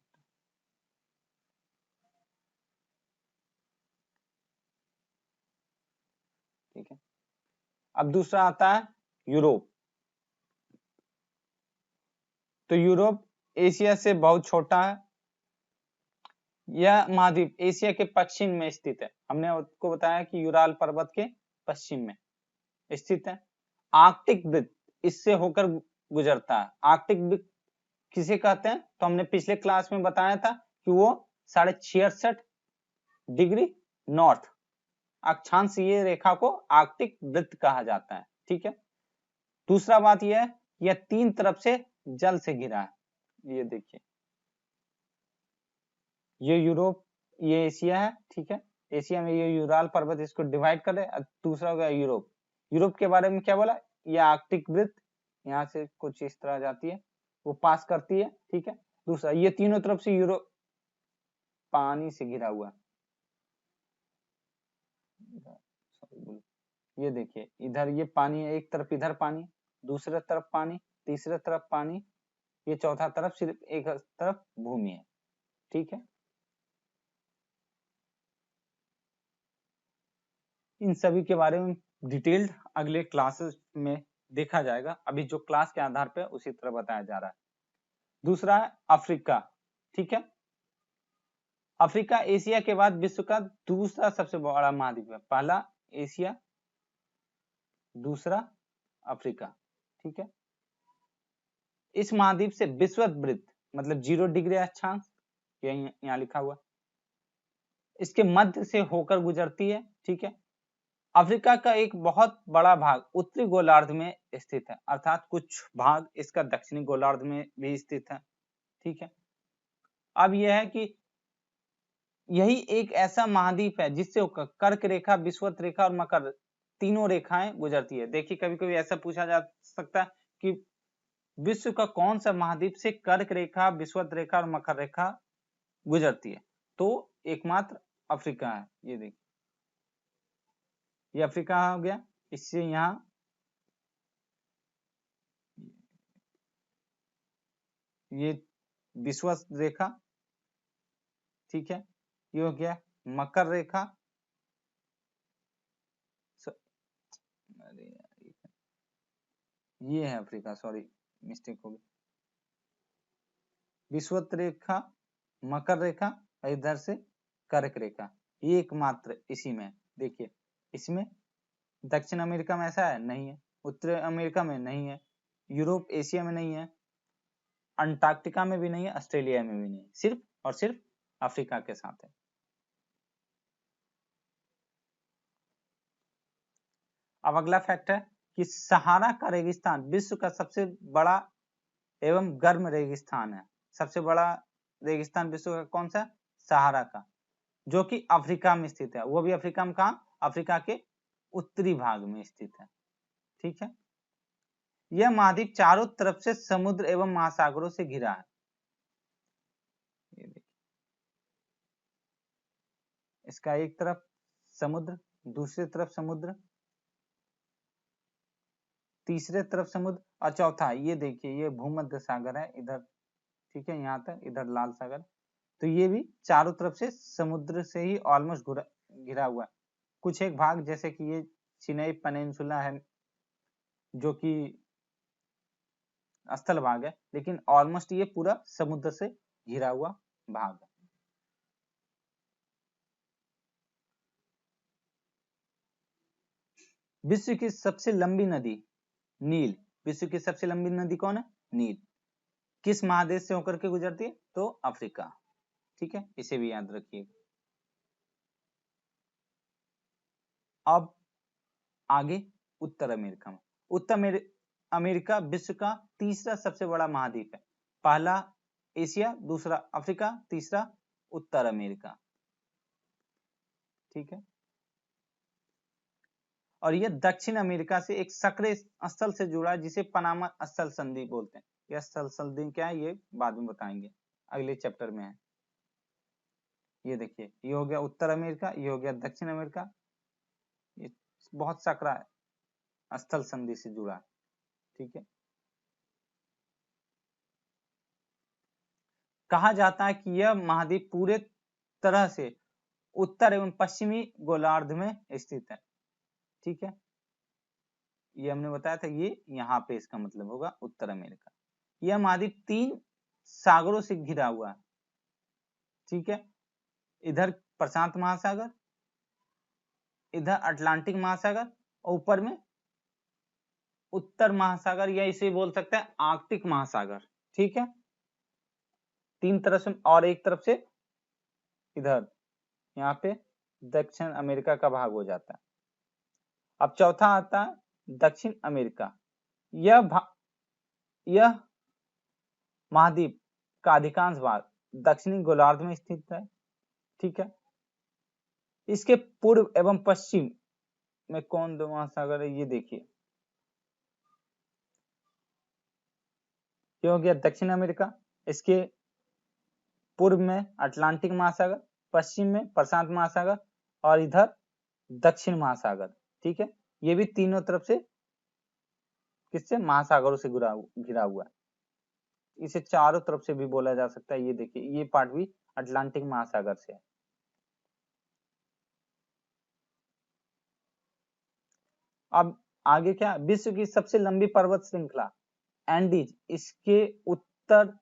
ठीक है। अब दूसरा आता है यूरोप। तो यूरोप एशिया से बहुत छोटा है। यह महाद्वीप एशिया के पश्चिम में स्थित है। हमने आपको बताया कि यूराल पर्वत के पश्चिम में स्थित है। आर्कटिक वृत्त इससे होकर गुजरता है। आर्कटिक वृत्त किसे कहते हैं, तो हमने पिछले क्लास में बताया था कि वो 66.5 डिग्री नॉर्थ अक्षांश, ये रेखा को आर्कटिक वृत्त कहा जाता है। ठीक है, दूसरा बात यह है, यह 3 तरफ से जल से घिरा है। ये देखिए, ये यूरोप, ये एशिया है। ठीक है, एशिया में ये यूराल पर्वत इसको डिवाइड कर रहे। दूसरा हो गया यूरोप। यूरोप के बारे में क्या बोला, ये आर्कटिक वृत्त यहाँ से कुछ इस तरह जाती है, वो पास करती है। ठीक है, दूसरा ये तीनों तरफ से यूरोप पानी से घिरा हुआ। ये देखिए इधर ये पानी है, एक तरफ इधर पानी, दूसरे तरफ पानी, तीसरे तरफ पानी, ये चौथा तरफ सिर्फ एक तरफ भूमि है। ठीक है, इन सभी के बारे में डिटेल्ड अगले क्लासेस में देखा जाएगा। अभी जो क्लास के आधार पे उसी तरह बताया जा रहा है। दूसरा है अफ्रीका। ठीक है, अफ्रीका एशिया के बाद विश्व का दूसरा सबसे बड़ा महाद्वीप है। पहला एशिया, दूसरा अफ्रीका। ठीक है, इस महाद्वीप से विषुवत वृत्त मतलब 0 डिग्री अक्षांश, यहाँ लिखा हुआ, इसके मध्य से होकर गुजरती है। ठीक है, अफ्रीका का एक बहुत बड़ा भाग उत्तरी गोलार्ध में स्थित है, अर्थात कुछ भाग इसका दक्षिणी गोलार्ध में भी स्थित है। ठीक है, अब यह है कि यही एक ऐसा महाद्वीप है जिससे कर्क रेखा, विषुवत रेखा और मकर तीनों रेखाएं गुजरती है। देखिए कभी कभी ऐसा पूछा जा सकता है कि विश्व का कौन सा महाद्वीप से कर्क रेखा, विषुवत रेखा और मकर रेखा गुजरती है, तो एकमात्र अफ्रीका है। ये देखिए, ये अफ्रीका हो गया, इससे यहाँ ये विषुवत रेखा, ठीक है, ये हो गया मकर रेखा, ये है अफ्रीका, सॉरी मिस्टेक हो गई, विषुवत रेखा, मकर रेखा और इधर से कर्क रेखा, ये एकमात्र इसी में। देखिए इसमें दक्षिण अमेरिका में ऐसा है नहीं है, उत्तर अमेरिका में नहीं है, यूरोप एशिया में नहीं है, अंटार्कटिका में भी नहीं है, ऑस्ट्रेलिया में भी नहीं है, सिर्फ और सिर्फ अफ्रीका के साथ है। अब अगला फैक्ट है कि सहारा का रेगिस्तान विश्व का सबसे बड़ा एवं गर्म रेगिस्तान है। सबसे बड़ा रेगिस्तान विश्व का कौन सा? सहारा का, जो कि अफ्रीका में स्थित है। वो भी अफ्रीका में कहा? अफ्रीका के उत्तरी भाग में स्थित है। ठीक है, यह महाद्वीप चारों तरफ से समुद्र एवं महासागरों से घिरा है। ये देखिए, इसका एक तरफ समुद्र, दूसरी तरफ समुद्र, तीसरे तरफ समुद्र और चौथा ये देखिए ये भूमध्य सागर है इधर। ठीक है, यहाँ तक इधर लाल सागर, तो ये भी चारों तरफ से समुद्र से ही ऑलमोस्ट घिरा हुआ है। कुछ एक भाग जैसे कि ये चिनाई पेनिनसुला है जो कि स्थल भाग है, लेकिन ऑलमोस्ट ये पूरा समुद्र से घिरा हुआ भाग है। विश्व की सबसे लंबी नदी नील। विश्व की सबसे लंबी नदी कौन है? नील। किस महादेश से होकर के गुजरती है? तो अफ्रीका। ठीक है, इसे भी याद रखिए। अब आगे उत्तर अमेरिका में। उत्तर अमेरिका विश्व का तीसरा सबसे बड़ा महाद्वीप है। पहला एशिया, दूसरा अफ्रीका, तीसरा उत्तर अमेरिका। ठीक है, और यह दक्षिण अमेरिका से एक सक्रिय स्थल से जुड़ा है जिसे पनामा स्थल संधि बोलते हैं। यह स्थल संधि क्या है ये बाद में बताएंगे, अगले चैप्टर में है। ये देखिए ये हो गया उत्तर अमेरिका, ये हो गया दक्षिण अमेरिका, ये बहुत सकरा है, स्थल संधि से जुड़ा है। ठीक है, कहा जाता है कि यह महाद्वीप पूरे तरह से उत्तर एवं पश्चिमी गोलार्ध में स्थित है। ठीक है, ये हमने बताया था, ये यहाँ पे इसका मतलब होगा उत्तर अमेरिका। यह महाद्वीप 3 सागरों से घिरा हुआ है। ठीक है, इधर प्रशांत महासागर, इधर अटलांटिक महासागर और ऊपर में उत्तर महासागर, या इसे बोल सकते हैं आर्कटिक महासागर। ठीक है, 3 तरफ से, और एक तरफ से इधर यहाँ पे दक्षिण अमेरिका का भाग हो जाता है। अब चौथा आता है दक्षिण अमेरिका। यह महाद्वीप का अधिकांश भाग दक्षिणी गोलार्ध में स्थित है। ठीक है, इसके पूर्व एवं पश्चिम में कौन दो महासागर है? ये देखिए, ये हो गया दक्षिण अमेरिका, इसके पूर्व में अटलांटिक महासागर, पश्चिम में प्रशांत महासागर और इधर दक्षिण महासागर। ठीक है, ये भी तीनों तरफ से किससे? महासागरों से घिरा हुआ है। इसे चारों तरफ से भी बोला जा सकता है। ये देखिए ये पार्ट भी अटलांटिक महासागर से है। अब आगे क्या? विश्व की सबसे लंबी पर्वत श्रृंखला एंडीज इसके उत्तर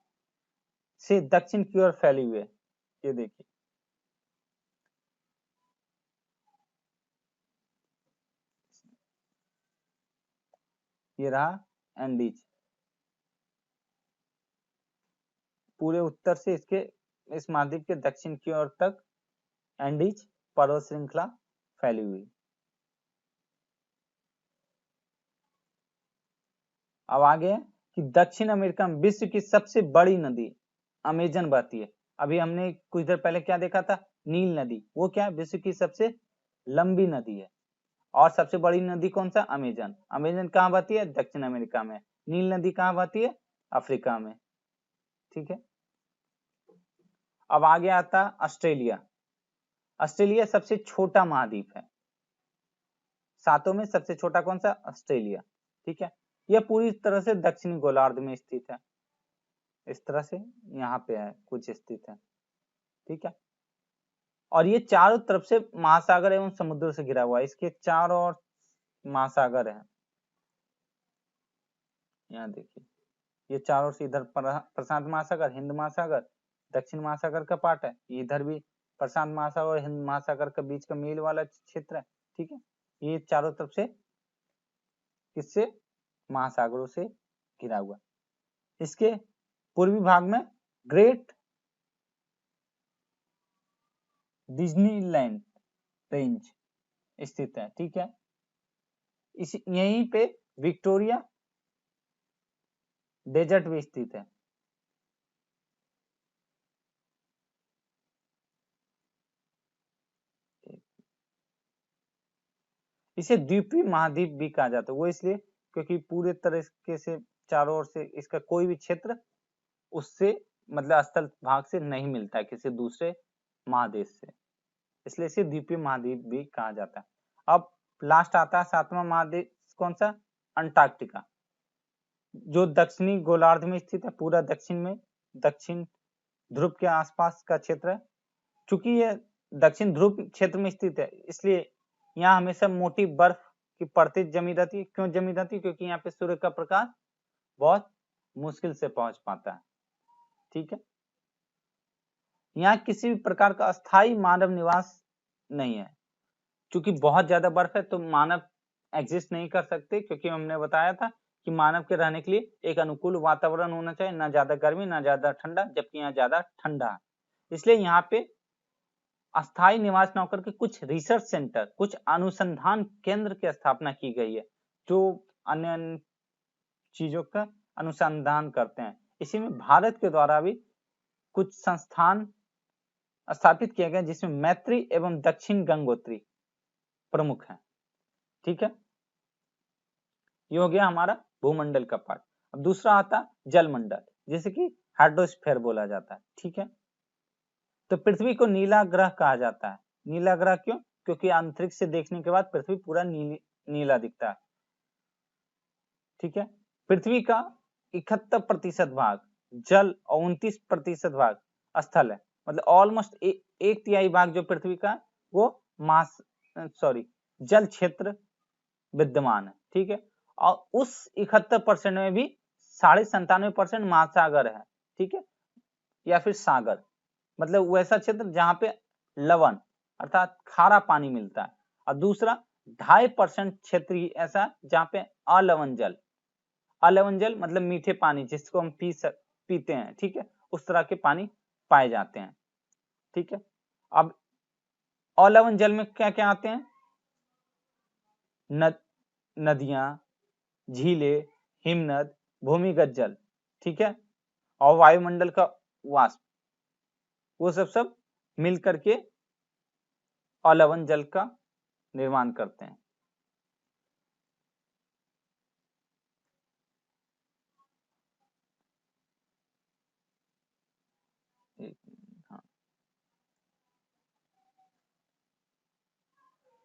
से दक्षिण की ओर फैली हुई है। ये देखिए, ये रहा एंडीज, पूरे उत्तर से इसके इस महाद्वीप के दक्षिण की ओर तक एंडीज पर्वत श्रृंखला फैली हुई। अब आगे है कि दक्षिण अमेरिका में विश्व की सबसे बड़ी नदी अमेजन बहती है। अभी हमने कुछ देर पहले क्या देखा था? नील नदी, वो क्या है? विश्व की सबसे लंबी नदी है। और सबसे बड़ी नदी कौन सा? अमेजन। अमेजन कहाँ बहती है? दक्षिण अमेरिका में। नील नदी कहाँ बहती है? अफ्रीका में। ठीक है, अब आगे आता ऑस्ट्रेलिया। ऑस्ट्रेलिया सबसे छोटा महाद्वीप है, सातों में सबसे छोटा कौन सा? ऑस्ट्रेलिया। ठीक है, यह पूरी तरह से दक्षिणी गोलार्ध में स्थित है। इस तरह से यहाँ पे है कुछ स्थित है। ठीक है, और ये चारों तरफ से महासागर एवं समुद्र से घिरा हुआ है। इसके चारों ओर महासागर है। यहाँ देखिए ये चारों से, इधर प्रशांत महासागर, हिंद महासागर, दक्षिण महासागर का पार्ट है, इधर भी प्रशांत महासागर और हिंद महासागर के बीच का मेल वाला क्षेत्र है, ठीक है। ये चारों तरफ से किससे, महासागरों से घिरा हुआ। इसके पूर्वी भाग में ग्रेट डिज्नीलैंड रेंज स्थित है, ठीक है। इस यहीं पे विक्टोरिया डेजर्ट भी स्थित है। इसे द्वीपीय महाद्वीप भी कहा जाता है, वो इसलिए क्योंकि पूरे तरीके से चारों ओर से इसका कोई भी क्षेत्र उससे मतलब स्थल भाग से नहीं मिलता है किसी दूसरे महादेश से, इसलिए इसे द्वीपीय महाद्वीप भी कहा जाता है। अब लास्ट आता है 7वां महादेश, कौन सा, अंटार्कटिका, जो दक्षिणी गोलार्ध में स्थित है, पूरा दक्षिण में, दक्षिण ध्रुव के आसपास का क्षेत्र है। चूंकि यह दक्षिण ध्रुव क्षेत्र में स्थित है, इसलिए यहाँ हमेशा मोटी बर्फ की परतें जमी रहती है। क्यों जमी रहती है? क्योंकि यहाँ पे सूर्य का प्रकाश बहुत मुश्किल से पहुंच पाता है, ठीक है। यहाँ किसी भी प्रकार का अस्थायी मानव निवास नहीं है, क्योंकि बहुत ज्यादा बर्फ है तो मानव एग्जिस्ट नहीं कर सकते, क्योंकि हमने बताया था कि मानव के रहने के लिए एक अनुकूल वातावरण होना चाहिए, ना ज्यादा गर्मी ना ज्यादा ठंडा, जबकि यहाँ ज्यादा ठंडा है। इसलिए यहाँ पे अस्थायी निवास न होकर के कुछ रिसर्च सेंटर, कुछ अनुसंधान केंद्र की स्थापना की गई है, जो अन्य अन्य चीजों का अनुसंधान करते हैं। इसी में भारत के द्वारा भी कुछ संस्थान स्थापित किए गए, जिसमें मैत्री एवं दक्षिण गंगोत्री प्रमुख है, ठीक है। ये हो गया हमारा भूमंडल का पार्ट। अब दूसरा आता जलमंडल, जिसे कि हाइड्रोस्फीयर बोला जाता है, ठीक है। तो पृथ्वी को नीला ग्रह कहा जाता है। नीला ग्रह क्यों? क्योंकि अंतरिक्ष से देखने के बाद पृथ्वी पूरा नीला दिखता है, ठीक है। पृथ्वी का 71% भाग जल और 29% भाग स्थल है, मतलब ऑलमोस्ट एक तिहाई भाग जो पृथ्वी का वो जल क्षेत्र विद्यमान है, ठीक है। और उस 71% में भी 97.5% महासागर है, ठीक है, या फिर सागर, मतलब वैसा क्षेत्र जहां पे लवण अर्थात खारा पानी मिलता है। और दूसरा 2.5% क्षेत्र ही ऐसा जहां पे अलवण जल, अलवण जल मतलब मीठे पानी जिसको हम पीते हैं, ठीक है, उस तरह के पानी पाए जाते हैं, ठीक है। अब अलवण जल में क्या क्या आते हैं? नदियां, झीलें, हिमनद, भूमिगत जल, ठीक है, और वायुमंडल का वाष्प, वो सब मिल करके अलवण जल का निर्माण करते हैं। हाँ,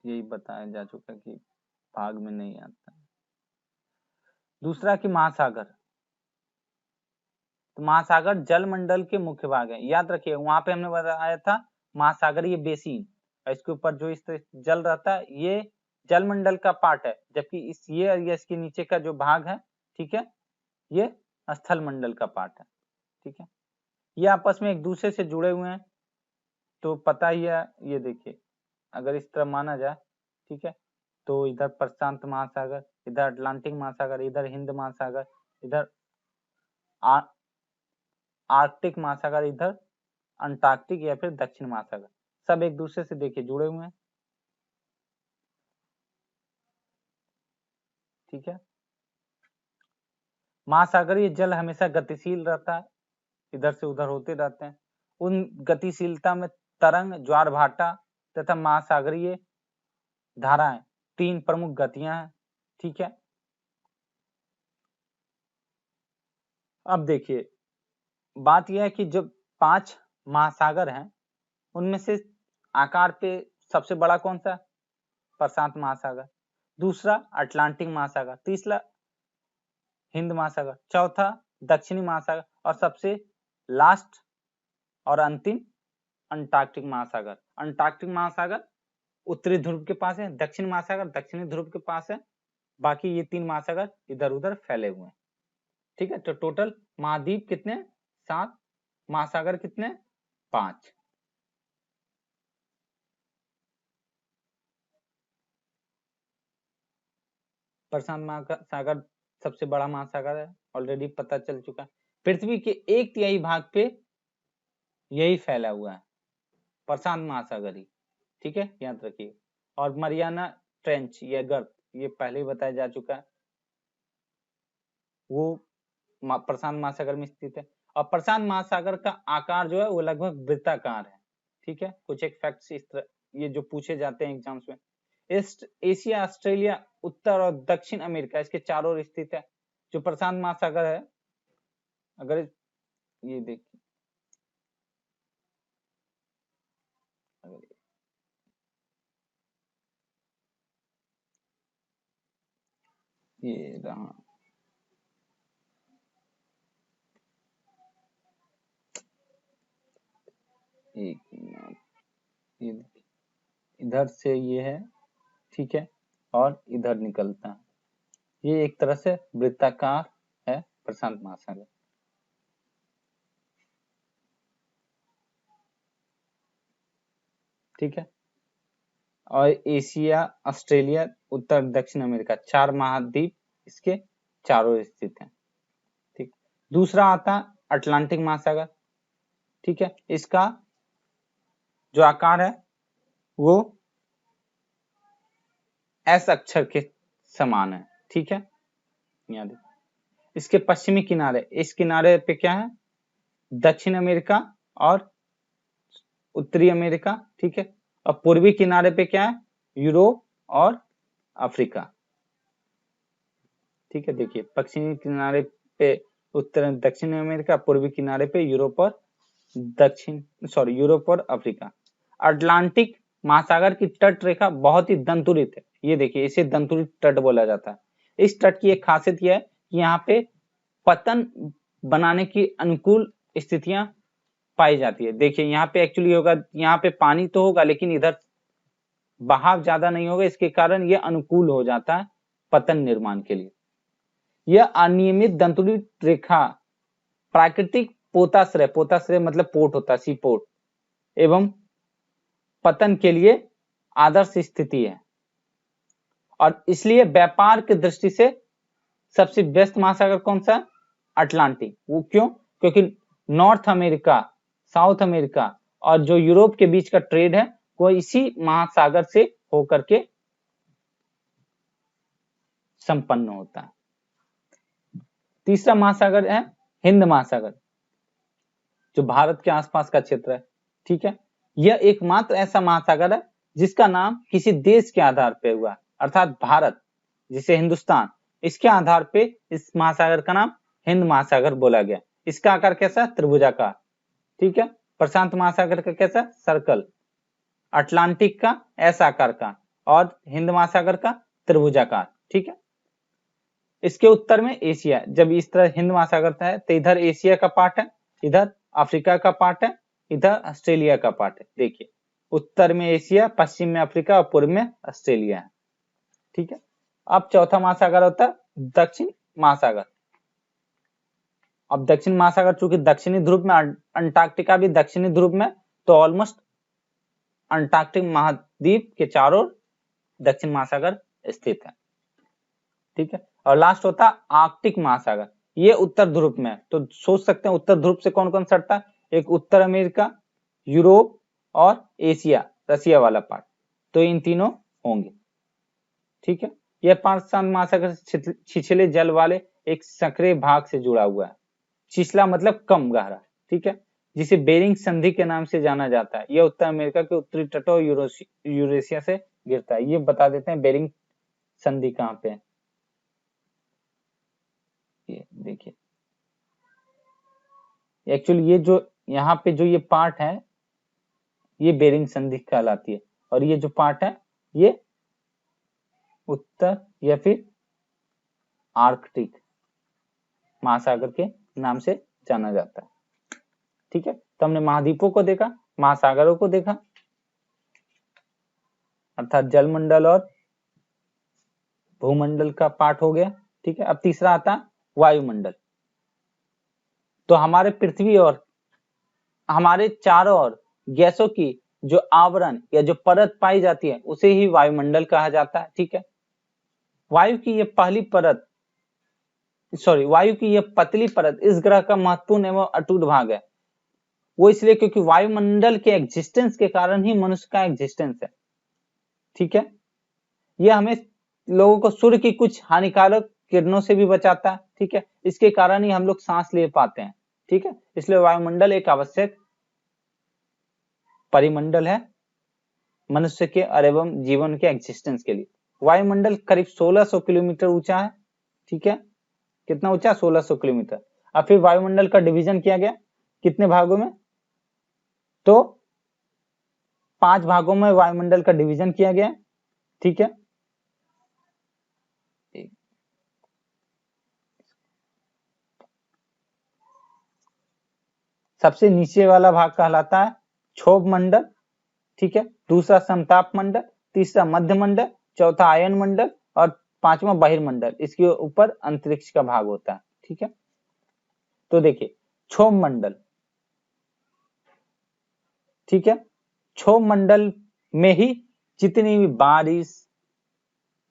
यही बताया जा चुका कि भाग में नहीं आता। दूसरा कि महासागर, तो महासागर जलमंडल के मुख्य भाग है। याद रखिए वहां पे हमने बताया था महासागरीय बेसिन, इसके ऊपर जो इस जल रहता है ये जलमंडल का पार्ट है, जबकि ये इसके नीचे का जो भाग है, ठीक है, ये स्थल मंडल का पार्ट है, ठीक है। ये आपस में एक दूसरे से जुड़े हुए हैं, तो पता ही है। ये देखिए अगर इस तरह माना जाए, ठीक है, तो इधर प्रशांत महासागर, इधर अटलांटिक महासागर, इधर हिंद महासागर, इधर आर्कटिक महासागर, इधर अंटार्कटिक या फिर दक्षिण महासागर, सब एक दूसरे से देखिए जुड़े हुए हैं, ठीक है। महासागरीय जल हमेशा गतिशील रहता है, इधर से उधर होते रहते हैं। उन गतिशीलता में तरंग, ज्वार भाटा तथा महासागरीय धाराएं, 3 प्रमुख गतियां हैं, ठीक है। अब देखिए बात यह है कि जो 5 महासागर हैं उनमें से आकार पे सबसे बड़ा कौन सा? प्रशांत महासागर, दूसरा अटलांटिक महासागर, तीसरा हिंद महासागर, चौथा दक्षिणी महासागर, और सबसे लास्ट और अंतिम अंटार्कटिक महासागर। अंटार्कटिक महासागर उत्तरी ध्रुव के पास है, दक्षिण महासागर दक्षिणी ध्रुव के पास है, बाकी ये 3 महासागर इधर उधर फैले हुए हैं, ठीक है। तो टोटल महाद्वीप कितने? 7, महासागर कितने? 5। प्रशांत महासागर सबसे बड़ा महासागर है, ऑलरेडी पता चल चुका है। पृथ्वी के 1/3 भाग पे यही फैला हुआ है, प्रशांत महासागर ही, ठीक है, याद रखिए। और मरियाना ट्रेंच या गर्त, ये पहले ही बताया जा चुका है, वो प्रशांत महासागर में स्थित है। और प्रशांत महासागर का आकार जो है वो लगभग वृत्ताकार है, ठीक है। कुछ एक फैक्ट्स इस तरह ये जो पूछे जाते हैं एग्जाम्स में। ईस्ट एशिया, ऑस्ट्रेलिया, उत्तर और दक्षिण अमेरिका इसके चारों ओर स्थित है। जो प्रशांत महासागर है, अगर ये देखिए, ये रहा, एक मिनट, ये इधर से ये है, ठीक है, और इधर निकलता है, ये एक तरह से वृत्ताकार है प्रशांत महासागर, ठीक है। और एशिया, ऑस्ट्रेलिया, उत्तर दक्षिण अमेरिका, 4 महाद्वीप इसके चारों ओर स्थित हैं, ठीक। दूसरा आता है अटलांटिक महासागर, ठीक है। इसका जो आकार है वो एस अक्षर के समान है, ठीक है। याद, इसके पश्चिमी किनारे, इस किनारे पे क्या है? दक्षिण अमेरिका और उत्तरी अमेरिका, ठीक है। और पूर्वी किनारे पे क्या है? यूरोप और अफ्रीका, ठीक है। देखिए, पश्चिमी किनारे पे उत्तर दक्षिण अमेरिका, पूर्वी किनारे पे यूरोप और यूरोप और अफ्रीका। अटलांटिक महासागर की तट रेखा बहुत ही दंतुरित है, ये देखिए, इसे दंतुरित तट बोला जाता है। इस तट की एक खासियत यह है कि यहाँ पे पतन बनाने की अनुकूल स्थितियां पाई जाती है। देखिए, यहाँ पे एक्चुअली होगा, यहाँ पे पानी तो होगा लेकिन इधर बहाव ज्यादा नहीं होगा, इसके कारण यह अनुकूल हो जाता है पतन निर्माण के लिए। यह अनियमित दंतुरित रेखा प्राकृतिक पोताश्रय, पोताश्रय मतलब पोर्ट होता है, सी पोर्ट, एवं पतन के लिए आदर्श स्थिति है। और इसलिए व्यापार की दृष्टि से सबसे बेस्ट महासागर कौन सा? अटलांटिक। वो क्यों? क्योंकि नॉर्थ अमेरिका, साउथ अमेरिका और जो यूरोप के बीच का ट्रेड है वो इसी महासागर से होकर के संपन्न होता है। तीसरा महासागर है हिंद महासागर, जो भारत के आसपास का क्षेत्र है, ठीक है। यह एकमात्र ऐसा महासागर है जिसका नाम किसी देश के आधार पे हुआ, अर्थात भारत, जिसे हिंदुस्तान, इसके आधार पे इस महासागर का नाम हिंद महासागर बोला गया। इसका आकार कैसा? त्रिभुजाकार, ठीक है। प्रशांत महासागर का कैसा? सर्कल। अटलांटिक का ऐसा आकार का, और हिंद महासागर का त्रिभुजाकार, ठीक है। इसके उत्तर में एशिया, जब इस तरह हिंद महासागर है तो इधर एशिया का पार्ट है, इधर अफ्रीका का पार्ट है, इधर ऑस्ट्रेलिया का पार्ट है। देखिए, उत्तर में एशिया, पश्चिम में अफ्रीका और पूर्व में ऑस्ट्रेलिया है, ठीक है। अब चौथा महासागर होता है दक्षिण महासागर। अब दक्षिण महासागर चूंकि दक्षिणी ध्रुव में, अंटार्कटिका भी दक्षिणी ध्रुव में, तो ऑलमोस्ट अंटार्कटिक महाद्वीप के चारों दक्षिण महासागर स्थित है, ठीक है। और लास्ट होता है आर्कटिक महासागर, ये उत्तर ध्रुव में है। तो सोच सकते हैं उत्तर ध्रुव से कौन कौन सटता है? एक उत्तर अमेरिका, यूरोप और एशिया, रसिया वाला पार्ट, तो इन तीनों होंगे, ठीक है। यह प्रशांत महासागर छिछले जल वाले एक सक्रिय भाग से जुड़ा हुआ है। छिछला मतलब कम गहरा, ठीक है, जिसे बेरिंग संधि के नाम से जाना जाता है। यह उत्तर अमेरिका के उत्तरी तटों यूरेशिया से गिरता है। ये बता देते हैं बेरिंग संधि कहाँ पे है। ये देखिए, एक्चुअली ये जो यहाँ पे जो ये पार्ट है ये बेरिंग संधि कहलाती है, और ये जो पार्ट है ये उत्तर या फिर आर्कटिक महासागर के नाम से जाना जाता है, ठीक है। तो हमने महाद्वीपों को देखा, महासागरों को देखा, अर्थात जलमंडल और भूमंडल का पार्ट हो गया, ठीक है। अब तीसरा आता है वायुमंडल। तो हमारे पृथ्वी और हमारे चारों ओर गैसों की जो आवरण या जो परत पाई जाती है उसे ही वायुमंडल कहा जाता है। ठीक है, वायु की ये पहली परत वायु की यह पतली परत इस ग्रह का महत्वपूर्ण एवं अटूट भाग है। वो इसलिए क्योंकि वायुमंडल के एग्जिस्टेंस के कारण ही मनुष्य का एग्जिस्टेंस है। ठीक है, यह हमें लोगों को सूर्य की कुछ हानिकारक किरणों से भी बचाता है। ठीक है, इसके कारण ही हम लोग सांस ले पाते हैं। ठीक है, इसलिए वायुमंडल एक आवश्यक परिमंडल है मनुष्य के और एवं जीवन के एग्जिस्टेंस के लिए। वायुमंडल करीब 1600 किलोमीटर ऊंचा है। ठीक है, कितना ऊंचा? 1600 किलोमीटर। अब फिर वायुमंडल का डिवीजन किया गया कितने भागों में? तो 5 भागों में वायुमंडल का डिवीजन किया गया। ठीक है, सबसे नीचे वाला भाग कहलाता है क्षोभ मंडल। ठीक है, दूसरा समताप मंडल, तीसरा मध्य मंडल, चौथा आयन मंडल और पांचवा बहिर्मंडल। इसके ऊपर अंतरिक्ष का भाग होता है। ठीक है, तो देखिए क्षोभ मंडल। ठीक है, क्षोभ मंडल में ही जितनी भी बारिश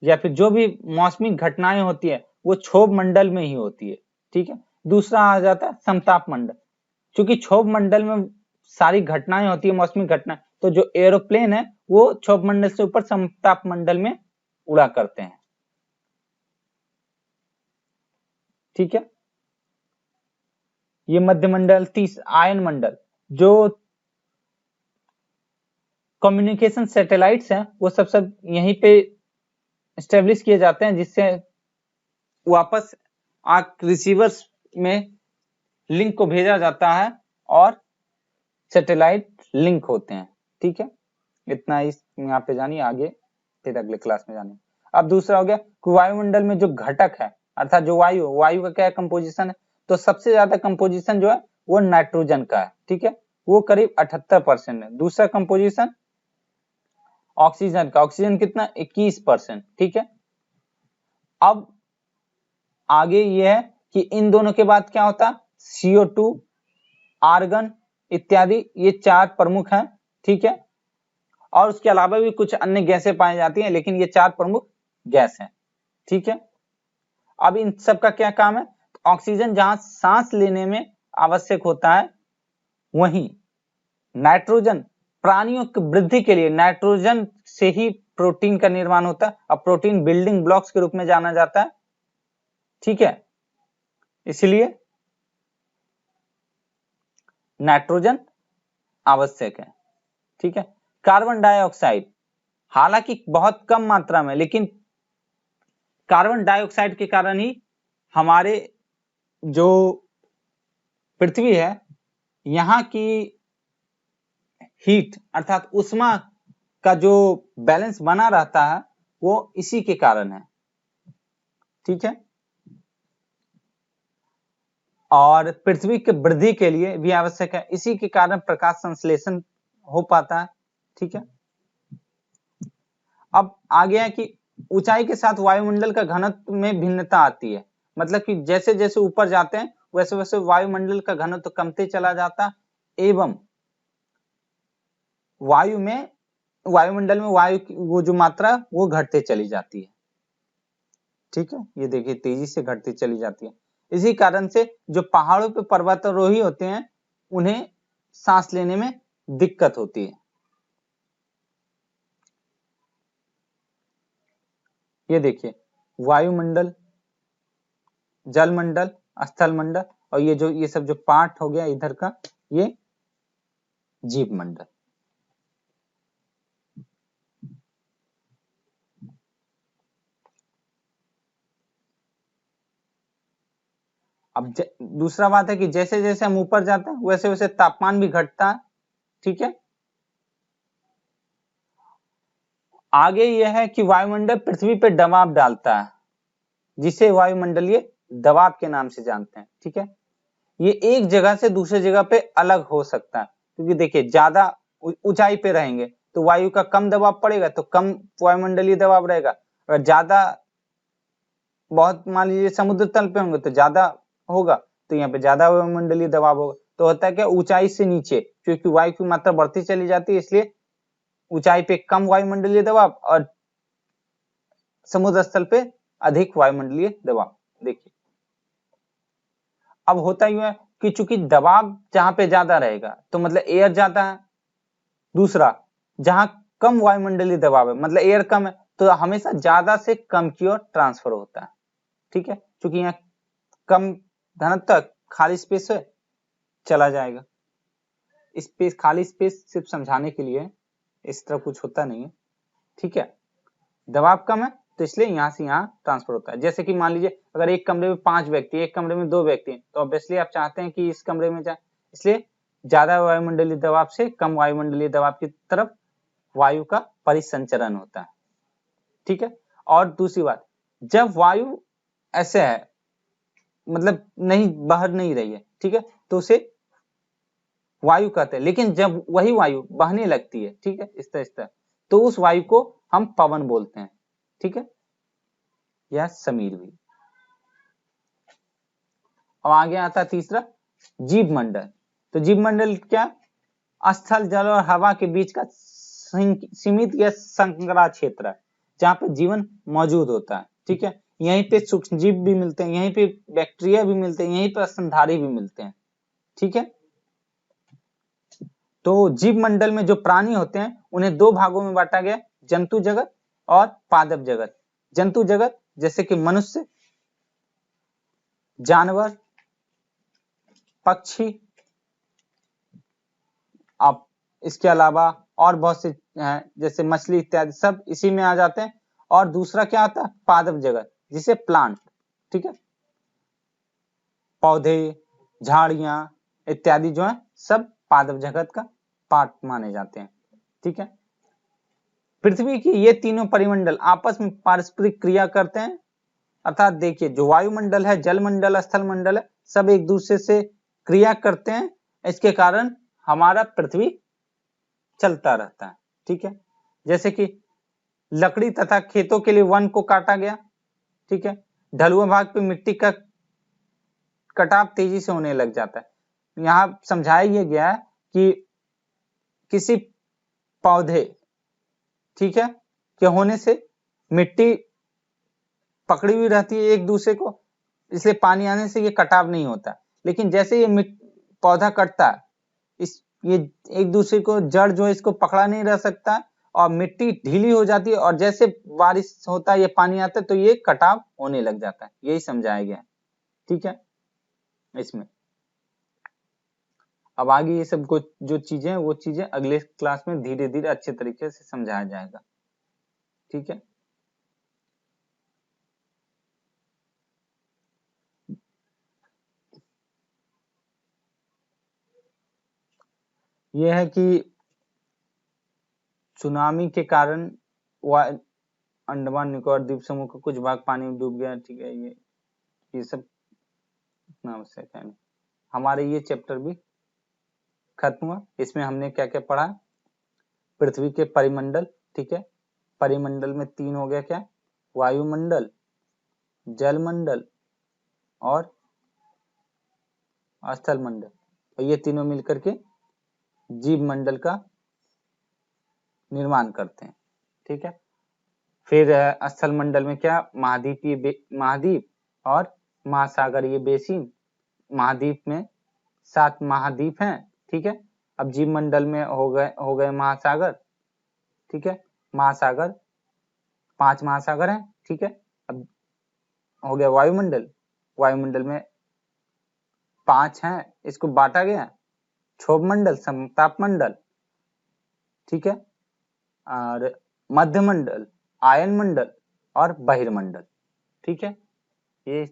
या फिर जो भी मौसमी घटनाएं होती है वो क्षोभ मंडल में ही होती है। ठीक है, दूसरा आ जाता है समताप मंडल। क्योंकि क्षोभ मंडल में सारी घटनाएं होती है, मौसमी घटनाएं, तो जो एरोप्लेन है वो क्षोभ मंडल से ऊपर समताप मंडल में उड़ा करते हैं। ठीक है, ये मध्य मंडल। आयन मंडल, जो कम्युनिकेशन सैटेलाइट्स हैं वो सब यहीं पे एस्टेब्लिश किए जाते हैं, जिससे वापस रिसीवर्स में लिंक को भेजा जाता है और सैटेलाइट लिंक होते हैं। ठीक है, इतना इस यहाँ पे जानिए, आगे फिर अगले क्लास में जानिए। अब दूसरा हो गया कि वायुमंडल में जो घटक है अर्थात जो वायु का क्या कंपोजिशन है, तो सबसे ज्यादा कंपोजिशन जो है वो नाइट्रोजन का है। ठीक है, वो करीब 78% है। दूसरा कंपोजिशन ऑक्सीजन का, ऑक्सीजन कितना? 21%। ठीक है, अब आगे ये है कि इन दोनों के बाद क्या होता है? CO2, आर्गन इत्यादि, ये 4 प्रमुख हैं। ठीक है, और उसके अलावा भी कुछ अन्य गैसें पाई जाती हैं, लेकिन ये 4 प्रमुख गैस हैं। ठीक है, अब इन सब का क्या काम है? ऑक्सीजन जहां सांस लेने में आवश्यक होता है, वहीं नाइट्रोजन प्राणियों की वृद्धि के लिए नाइट्रोजन से ही प्रोटीन का निर्माण होता है और प्रोटीन बिल्डिंग ब्लॉक्स के रूप में जाना जाता है। ठीक है, इसलिए नाइट्रोजन आवश्यक है। ठीक है, कार्बन डाइऑक्साइड, हालांकि बहुत कम मात्रा में, लेकिन कार्बन डाइऑक्साइड के कारण ही हमारे जो पृथ्वी है यहाँ की हीट अर्थात उष्मा का जो बैलेंस बना रहता है वो इसी के कारण है। ठीक है, और पृथ्वी की वृद्धि के लिए भी आवश्यक है, इसी के कारण प्रकाश संश्लेषण हो पाता है। ठीक है, अब आ गया है कि ऊंचाई के साथ वायुमंडल का घनत्व में भिन्नता आती है। मतलब कि जैसे जैसे ऊपर जाते हैं वैसे वैसे वायुमंडल का घनत्व कमते चला जाता एवं वायुमंडल में वायु की वो जो मात्रा वो घटते चली जाती है। ठीक है, ये देखिए तेजी से घटती चली जाती है। इसी कारण से जो पहाड़ों पे पर्वतारोही होते हैं उन्हें सांस लेने में दिक्कत होती है। ये देखिए वायुमंडल, जलमंडल, स्थलमंडल और ये सब जो पार्ट हो गया इधर का, ये जीव मंडल। अब दूसरा बात है कि जैसे जैसे हम ऊपर जाते हैं वैसे वैसे तापमान भी घटता है। ठीक है, आगे यह है कि वायुमंडल पृथ्वी पर दबाव डालता है, जिसे वायुमंडलीय दबाव के नाम से जानते हैं। ठीक है, ये एक जगह से दूसरे जगह पे अलग हो सकता है, क्योंकि देखिए ज्यादा ऊंचाई पे रहेंगे तो वायु का कम दबाव पड़ेगा तो कम वायुमंडलीय दबाव रहेगा, अगर ज्यादा बहुत मान लीजिए समुद्र तल पे होंगे तो ज्यादा होगा, तो यहाँ पे ज्यादा वायुमंडलीय दबाव होगा। तो होता है क्या, ऊंचाई से नीचे, क्योंकि वायु की मात्रा बढ़ती चली जाती है, इसलिए ऊंचाई पे कम वायुमंडलीय दबाव और समुद्र स्थल पे अधिक वायुमंडलीय दबाव। देखिए अब होता यूं है कि चूंकि दबाव जहां पे ज्यादा रहेगा तो मतलब एयर ज्यादा है, दूसरा जहां कम वायुमंडलीय दबाव है मतलब एयर कम है, तो हमेशा ज्यादा से कम की ओर ट्रांसफर होता है। ठीक है, क्योंकि यहाँ कम घनत्व खाली स्पेस है, चला जाएगा। स्पेस, खाली स्पेस सिर्फ समझाने के लिए, इस तरह कुछ होता नहीं है। ठीक है, दबाव कम है तो इसलिए यहाँ से यहाँ ट्रांसफर होता है। जैसे कि मान लीजिए अगर एक कमरे में 5 व्यक्ति, एक कमरे में 2 व्यक्ति हैं, तो ऑब्वियसली आप चाहते हैं कि इस कमरे में जाए, इसलिए ज्यादा वायुमंडलीय दबाव से कम वायुमंडलीय दबाव की तरफ वायु का परिसंचरण होता है। ठीक है, और दूसरी बात, जब वायु ऐसे है मतलब नहीं बाहर नहीं रही है, ठीक है, तो उसे वायु कहते हैं। लेकिन जब वही वायु बहने लगती है, ठीक है, इस तरह तो उस वायु को हम पवन बोलते हैं। ठीक है, या समीर भी। अब आगे आता है तीसरा, जीव मंडल। तो जीव मंडल क्या, स्थल, जल और हवा के बीच का सीमित या संकरा क्षेत्र है जहां पे जीवन मौजूद होता है। ठीक है, यहीं पे सूक्ष्म जीव भी मिलते हैं, यहीं पे बैक्टीरिया भी मिलते हैं, यहीं पे स्तनधारी भी मिलते हैं। ठीक है, तो जीव मंडल में जो प्राणी होते हैं उन्हें 2 भागों में बांटा गया, जंतु जगत और पादप जगत। जंतु जगत जैसे कि मनुष्य, जानवर, पक्षी, आप इसके अलावा और बहुत से जैसे मछली इत्यादि सब इसी में आ जाते हैं। और दूसरा क्या आता है, पादप जगत, जिसे प्लांट, ठीक है, पौधे, झाड़ियां इत्यादि जो है सब पादप जगत का पार्ट माने जाते हैं। ठीक है, पृथ्वी की ये तीनों परिमंडल आपस में पारस्परिक क्रिया करते हैं। अर्थात देखिए जो वायुमंडल है, जलमंडल, स्थल मंडल है, सब एक दूसरे से क्रिया करते हैं। इसके कारण हमारा पृथ्वी चलता रहता है। ठीक है, जैसे कि लकड़ी तथा खेतों के लिए वन को काटा गया। ठीक है, ढलुआ भाग पे मिट्टी का कटाव तेजी से होने लग जाता है। यहाँ समझाया गया है कि किसी पौधे, ठीक है, के होने से मिट्टी पकड़ी हुई रहती है एक दूसरे को, इसलिए पानी आने से ये कटाव नहीं होता। लेकिन जैसे ये पौधा कटता है, ये एक दूसरे को, जड़ जो है इसको पकड़ा नहीं रह सकता और मिट्टी ढीली हो जाती है, और जैसे बारिश होता है, ये पानी आता है, तो ये कटाव होने लग जाता है। यही समझाया गया। ठीक है, इसमें अब आगे ये सब कुछ जो चीजें, वो चीजें अगले क्लास में धीरे धीरे अच्छे तरीके से समझाया जाएगा। ठीक है, यह है कि सुनामी के कारण अंडमान निकोबार द्वीप समूह का कुछ भाग पानी में डूब गया। ठीक है, ये सब इतना आवश्यक है नहीं। हमारे ये चैप्टर भी खत्म हुआ। इसमें हमने क्या क्या पढ़ा, पृथ्वी के परिमंडल। ठीक है, परिमंडल में 3 हो गया, क्या, वायुमंडल, जलमंडल और स्थल मंडल, और ये तीनों मिलकर के जीव मंडल का निर्माण करते हैं। ठीक है, फिर स्थल मंडल में क्या, महाद्वीप और महासागरीय बेसिन। महाद्वीप में 7 महाद्वीप हैं। ठीक है, अब जीव मंडल में हो गए महासागर। ठीक है, महासागर 5 महासागर हैं। ठीक है, अब हो गया वायुमंडल। वायुमंडल में 5 हैं, इसको बांटा गया, क्षोभ मंडल, समताप मंडल, ठीक है, और मध्य मंडल, आयन मंडल और बहिर्मंडल। ठीक है, ये